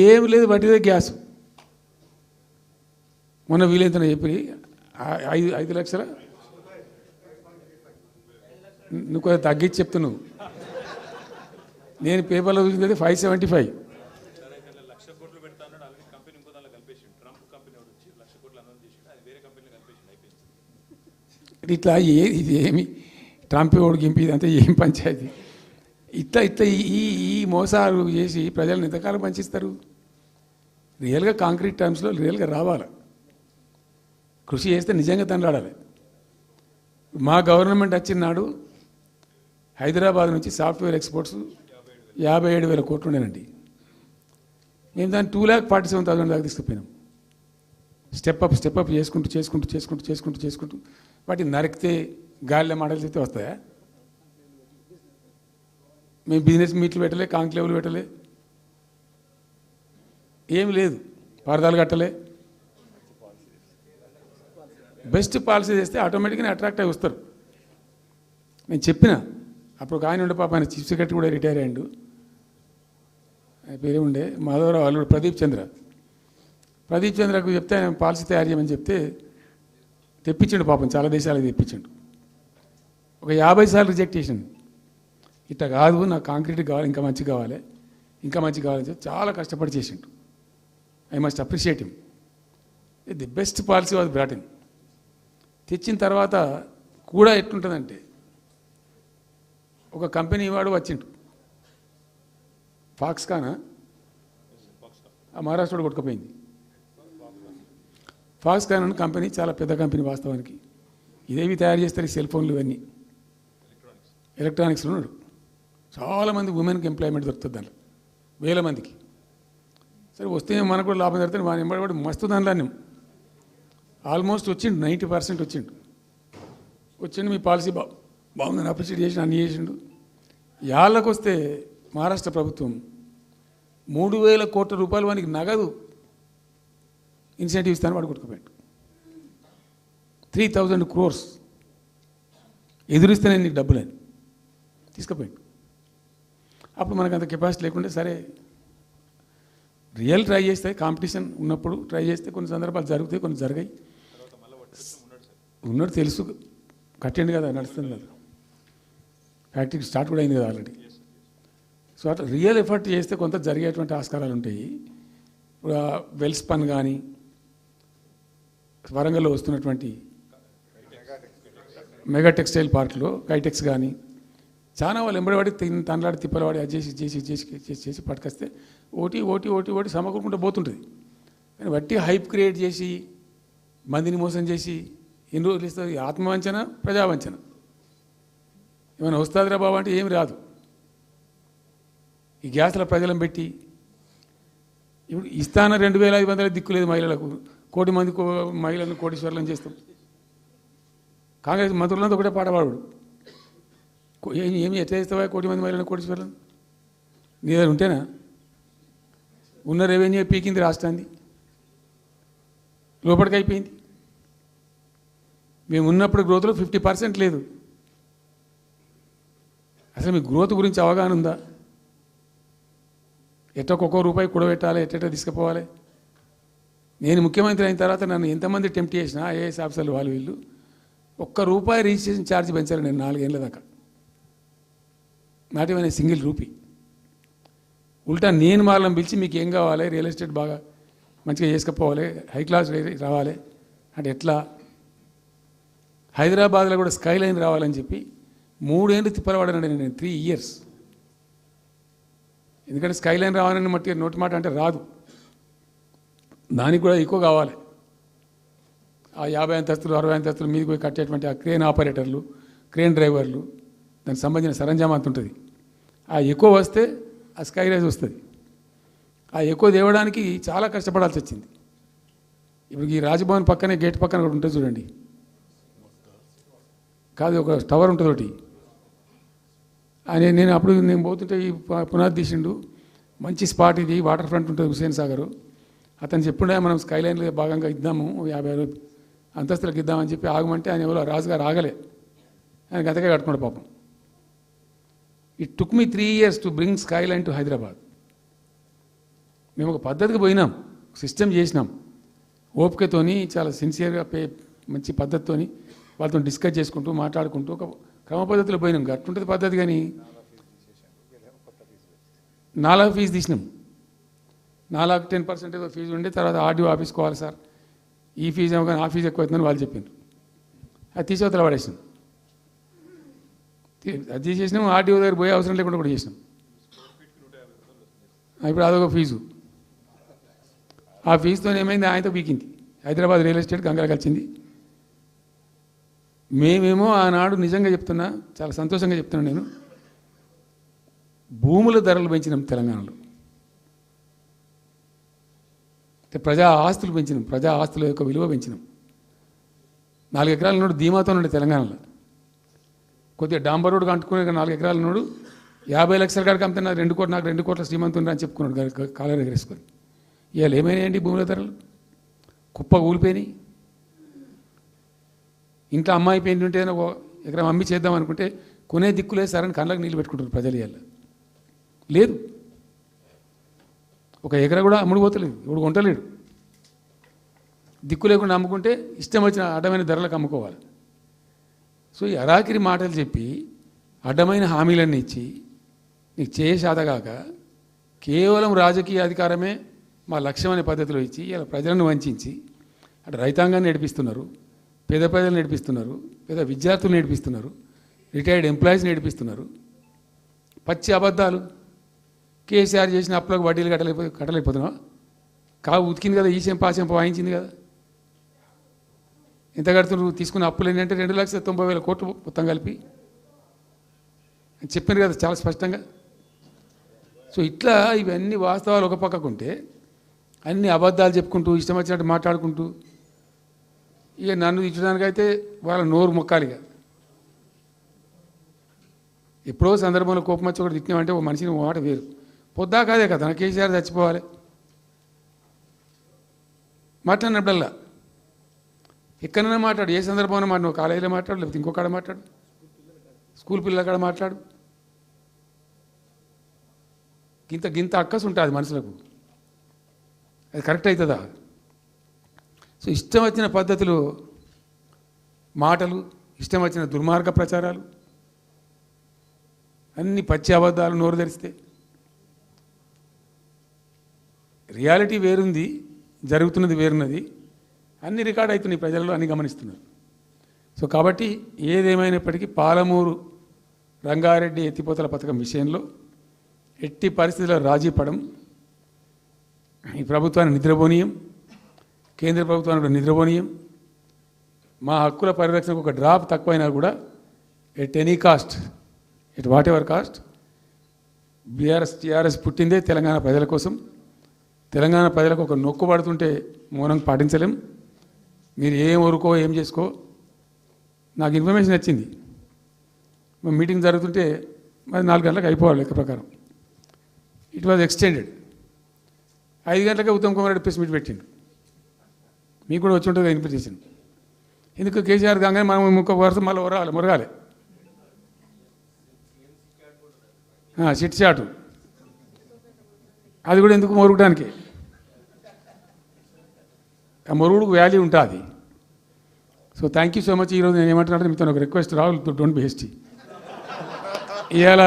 ఏం లేదు బట్టిదే గ్యాస్. మొన్న వీలైతే చెప్పి 5 లక్షల నువ్వు కొంచెం తగ్గించి చెప్తున్నావు. నేను పేపర్లో చూసింది 575. ఇట్లా ఇది ఏమి ట్రంప్ ఓడికి గింపి ఇదంతా ఏం పంచాయతీ? ఇట్లా ఇట్లా ఈ మోసాలు చేసి ప్రజలను ఎంతకాలం పంచిస్తారు? రియల్గా కాంక్రీట్ టర్మ్స్లో రియల్గా రావాలి, కృషి చేస్తే నిజంగా తండ్రాడాలి. మా గవర్నమెంట్ వచ్చిన నాడు హైదరాబాద్ నుంచి సాఫ్ట్వేర్ ఎక్స్పోర్ట్స్ 57,000 కోట్లు ఉండేనండి. మేము దాన్ని 2,47,000 దాకా తీసుకుపోయినాం. స్టెప్ అప్ చేసుకుంటూ వాటిని నరికితే గాలిలో మాటలు చెప్తే వస్తాయా? మేము బిజినెస్ మీట్లు పెట్టలే, కాంక్లేవ్లు పెట్టలే, ఏం లేదు, పరదాలు కట్టలే. బెస్ట్ పాలసీ చేస్తే ఆటోమేటిక్గా అట్రాక్ట్ అయి వస్తారు. నేను చెప్పిన అప్పుడు ఒక ఆయన ఉండే, పాప ఆయన చీఫ్ సెక్రటరీ కూడా రిటైర్ అయ్యిండు, ఆయన పేరే ఉండే మాధవరావు అల్లుడు ప్రదీప్ చంద్రకు చెప్తే ఆయన పాలసీ తయారు చేయమని చెప్తే తెప్పించిండు. పాపం చాలా దేశాలకు తెప్పించిండు. ఒక 50 సార్లు రిజెక్ట్ చేసిండు. ఇట్లా కాదు, నాకు కాంక్రీట్ కావాలి, ఇంకా మంచిగా కావాలని చెప్పి చాలా కష్టపడి చేసిండు. I must appreciate him. The best policy was brought in. తెచ్చిన తర్వాత కూడా ఎట్లుంటుందంటే, ఒక కంపెనీ వాడు వచ్చిండు, ఫాక్స్కాన్, ఆ మహారాష్ట్రలో కొట్టుకుపోయింది. ఫాక్స్కాన్ అనే కంపెనీ చాలా పెద్ద కంపెనీ వాస్తవానికి. ఇదేవి తయారు చేస్తారు, ఈ సెల్ ఫోన్లు ఇవన్నీ ఎలక్ట్రానిక్స్లో ఉన్నాడు. చాలామంది ఉమెన్కి ఎంప్లాయ్మెంట్ దొరుకుతుంది దాంట్లో, 1000 మందికి. సరే వస్తే మనకు కూడా లాభం జరుగుతుంది. వాని ఎంబడి మస్తు దానిలో ఆల్మోస్ట్ వచ్చిండు, 90% వచ్చిండు. మీ పాలసీ బాగుందని అప్రిషియేట్ చేసి అన్ని చేసిండు. యాళ్ళకు వస్తే మహారాష్ట్ర ప్రభుత్వం 3,000 కోట్ల రూపాయలు వానికి నగదు ఇన్సెంటివ్ ఇస్తాను, వాడు కొట్టుకుపోయాడు. 3,000 crores ఎదురిస్తేనే నీకు డబ్బులని తీసుకుపోయాడు. అప్పుడు మనకు అంత కెపాసిటీ లేకుంటే సరే రియల్ ట్రై చేస్తే, కాంపిటీషన్ ఉన్నప్పుడు ట్రై చేస్తే కొన్ని సందర్భాలు జరుగుతాయి, కొన్ని జరిగాయి. ఉన్నట్టు తెలుసు, కట్టండి కదా, నడుస్తుంది కదా, ఫ్యాక్టరీ స్టార్ట్ కూడా అయింది కదా ఆల్రెడీ. సో అట్లా రియల్ ఎఫర్ట్ చేస్తే కొంత జరిగేటువంటి ఆస్కారాలు ఉంటాయి. ఇప్పుడు వెల్స్పన్ కానీ, వరంగల్లో వస్తున్నటువంటి మెగా టెక్స్టైల్ పార్క్లో కైటెక్స్ కానీ, చాలా వాళ్ళు ఎంబడివాడి తనలాడి తిప్పలవాడి అది చేసి పట్టుకొస్తే ఓటి సమకూరుకుంటూ పోతుంటుంది. కానీ వట్టి హైప్ క్రియేట్ చేసి మందిని మోసం చేసి ఎన్ని రోజులు ఇస్తుంది? ఆత్మవంచన, ప్రజావంచన. ఏమైనా వస్తుందిరా బాబు అంటే ఏమి రాదు. ఈ గ్యాస్ల ప్రజలను పెట్టి ఇప్పుడు ఇస్తాన 2500 దిక్కులేదు మహిళలకు. 1 కోటి మంది మహిళలను కోటీశ్వర్లను చేస్తాం. కాంగ్రెస్ మంత్రులంతా ఒకటే పాట పాడు. ఏమి ఎట్లా చేస్తావా 1 కోటి మంది మహిళలను కోటీశ్వర్లను? నీ దగ్గర ఉంటేనా? ఉన్న రెవెన్యూ పీకింది రాష్ట్రాన్ని, లోపలికి అయిపోయింది. మేము ఉన్నప్పుడు గ్రోత్లో 50% లేదు. అసలు మీ గ్రోత్ గురించి అవగాహన ఉందా? ఎట్లా ఒక్కొక్క రూపాయి కూడబెట్టాలి, ఎట్లా తీసుకుపోవాలి? నేను ముఖ్యమంత్రి అయిన తర్వాత నన్ను ఎంతమంది టెంప్ట్ చేసినా ఐఏఎస్ ఆఫీసర్లు వాళ్ళు వీళ్ళు, ₹1 రిజిస్ట్రేషన్ ఛార్జ్ పెంచారు నేను 4 ఏళ్ళ దాకా. Not even single rupee. ఉల్టా నేను వాళ్ళని పిలిచి మీకు ఏం కావాలి, రియల్ ఎస్టేట్ బాగా మంచిగా చేసుకుపోవాలి, హై క్లాస్ రావాలి అంటే ఎట్లా? హైదరాబాద్లో కూడా స్కై లైన్ రావాలని చెప్పి 3 ఏళ్ళు తిప్పలవాడానండి నేను, 3 years. ఎందుకంటే స్కై లైన్ రావాలని మట్టి నోటి మాట అంటే రాదు, దానికి కూడా ఎక్కువ కావాలి. ఆ 50 అంతస్తులు 60 అంతస్తులు మీదకి పోయి కట్టేటువంటి ఆ క్రేన్ ఆపరేటర్లు, క్రేన్ డ్రైవర్లు, దానికి సంబంధించిన సరంజామా అంత ఉంటుంది. ఆ ఎక్కువ వస్తే ఆ స్కై రైజ్ వస్తుంది. ఆ ఎక్కువ తేవడానికి చాలా కష్టపడాల్సి వచ్చింది. ఇప్పుడు ఈ రాజ్భవన్ పక్కనే గేట్ పక్కన ఒకటి ఉంటుంది చూడండి, కాదు ఒక టవర్ ఉంటుంది ఒకటి. నేను అప్పుడు నేను పోతుంటే ఈ పునాది తీసిండు, మంచి స్పాట్ ఇది, వాటర్ ఫ్రంట్ ఉంటుంది హుస్సేన్ సాగర్. అతను చెప్పుండే మనం స్కై లైన్లో భాగంగా ఇద్దాము, 50 అంతస్తులకు ఇద్దామని చెప్పి ఆగమంటే ఆయన ఎవరో రాజుగారు ఆగలే, ఆయన గతకే కట్టుకోండి పాపం. It took me 3 years to bring sky line to Hyderabad. మేము ఒక పద్ధతికి పోయినాం, సిస్టమ్ చేసినాం, ఓపికతోని చాలా సిన్సియర్గా మంచి పద్ధతితోని వాళ్ళతో డిస్కస్ చేసుకుంటూ మాట్లాడుకుంటూ ఒక క్రమ పద్ధతిలో పోయినాం. గట్టుంటుంది పద్ధతి. కానీ 4 ఫీజు తీసినాం. 10% ఏదో ఫీజు ఉండే, తర్వాత ఆర్డీఓ ఆఫీస్కి పోవాలి సార్, ఈ ఫీజు ఏమో కానీ ఆ ఫీజు ఎక్కువ అవుతుందని వాళ్ళు చెప్పారు. అది తీసేవతల పడేసినాం. అది తీసేసినాం, ఆర్డీఓ దగ్గర పోయే అవసరం లేకుండా కూడా చేసినాం. ఇప్పుడు అదొక ఫీజు. ఆ ఫీజుతో ఏమైంది, ఆయనతో పీకింది. హైదరాబాద్ రియల్ ఎస్టేట్ గంగల కలిసింది. మేమేమో ఆనాడు నిజంగా చెప్తున్నా, చాలా సంతోషంగా చెప్తున్నాను నేను, భూముల ధరలు పెంచినాం తెలంగాణలో. ప్రజా ఆస్తులు పెంచినాం, ప్రజా ఆస్తుల యొక్క విలువ పెంచినాం. 4 ఎకరాల నోడు ధీమాతో ఉండే తెలంగాణలో. కొద్దిగా డాంబర్ రోడ్డు అంటుకునే 4 ఎకరాల నోడు 50 లక్షల కాడికి అమ్ముతున్నా, నాకు 2 కోట్ల శ్రీమంతుని అని చెప్పుకున్నాడు కాలర్ ఎగరేసుకొని. ఇవాళ ఏమైనాయండి భూముల ధరలు? కుప్ప ఊలిపోయినాయి. ఇంట్లో అమ్మాయి పెయింట్ ఉంటే ఒక ఎకరం అమ్మి చేద్దాం అనుకుంటే కొనే దిక్కులే సరని కళ్ళకు నీళ్ళు పెట్టుకుంటారు ప్రజలు. ఇవాళ లేదు, ఒక ఎకర కూడా అమ్ముడుపోతలేదు, ఇప్పుడు కొంటలేడు. దిక్కు లేకుండా అమ్ముకుంటే ఇష్టం వచ్చిన అడ్డమైన ధరలకు అమ్ముకోవాలి. సో ఈ అరాకిరి మాటలు చెప్పి అడ్డమైన హామీలన్నీ ఇచ్చి నీకు చేసాదగాక కేవలం రాజకీయ అధికారమే మా లక్ష్యం అనే పద్ధతిలో ఇచ్చి ఇలా ప్రజలను వంచి అటు రైతాంగాన్ని నడిపిస్తున్నారు, పేద ప్రజలు నడిపిస్తున్నారు, పేద విద్యార్థులు నడిపిస్తున్నారు, రిటైర్డ్ ఎంప్లాయీస్ నడిపిస్తున్నారు. పచ్చి అబద్ధాలు. కేసీఆర్ చేసిన అప్పులకు వడ్డీలు కట్టలేకపోతున్నావా? ఉతికింది కదా, ఈ చెంప ఆ చెంప వాయించింది కదా. ఎంత కడుతున్నారు? తీసుకున్న అప్పులు ఏంటంటే 2,90,000 కోట్లు మొత్తం కలిపి చెప్పారు కదా చాలా స్పష్టంగా. సో ఇట్లా ఇవన్నీ వాస్తవాలు ఒక పక్కకుంటే అన్ని అబద్ధాలు చెప్పుకుంటూ ఇష్టం వచ్చినట్టు మాట్లాడుకుంటూ ఇక నన్ను ఇచ్చడానికైతే వాళ్ళ నోరు మొక్కాలిగా. ఎప్పుడో సందర్భంలో కోపం వచ్చి ఒకటి తిట్టినామంటే ఒక మనిషిని మాట వేరు. పొద్దా కాదే కదా నా కేసీఆర్ చచ్చిపోవాలి మాట్లాడినప్పుడల్లా ఎక్కడైనా మాట్లాడు, ఏ సందర్భంలో మాట, నువ్వు కాలేజీలో మాట్లాడు, లేకపోతే ఇంకొకడ మాట్లాడు, స్కూల్ పిల్లల కాడ మాట్లాడు. గింత అక్కసు ఉంటుంది మనుషులకు, అది కరెక్ట్ అవుతుందా? సో ఇష్టం వచ్చిన పద్ధతులు, మాటలు, ఇష్టం వచ్చిన దుర్మార్గ ప్రచారాలు, అన్ని పచ్చి అబద్ధాలు నోరు తెరిస్తే. రియాలిటీ వేరుంది, జరుగుతున్నది వేరున్నది, అన్ని రికార్డ్ అవుతున్నాయి, ప్రజల్లో అన్ని గమనిస్తున్నారు. సో కాబట్టి ఏదేమైనప్పటికీ పాలమూరు రంగారెడ్డి ఎత్తిపోతల పథకం విషయంలో ఎట్టి పరిస్థితుల్లో రాజీ పడం. ఈ ప్రభుత్వాన్ని నిద్రపోనీయం, కేంద్ర ప్రభుత్వాన్ని నిద్రపోనీయం. మా హక్కుల పరిరక్షణకు ఒక డ్రాప్ తక్కువైనా కూడా at any cost, at whatever cost, TRS పుట్టిందే తెలంగాణ ప్రజల కోసం. తెలంగాణ ప్రజలకు ఒక నొక్కు పడుతుంటే మౌనం పాటించలేం. మీరు ఏం ఊరుకో ఏం చేసుకో, నాకు ఇన్ఫర్మేషన్ వచ్చింది, మీటింగ్ జరుగుతుంటే మరి 4 గంటలకు అయిపోవాలి లెక్క ప్రకారం. It was extended. 5 గంటలకే ఉత్తమ్ కుమార్ రెడ్డి ప్రెస్ మీట్ పెట్టిండు. మీకు కూడా వచ్చి ఉంటుంది ఇన్విటేషన్. ఎందుకు కేసీఆర్ కాగానే మనం ఇంకొక వరుస మళ్ళీ మురగాలి. చిట్ చాటు అది కూడా ఎందుకు మొరగడానికి, ఆ మొరుగుడుకు వాల్యూ ఉంటుంది. So thank you so much. ఈరోజు నేను ఏమంటున్నాను, మీతో ఒక request, Rahul don't be hasty. ఇవాళ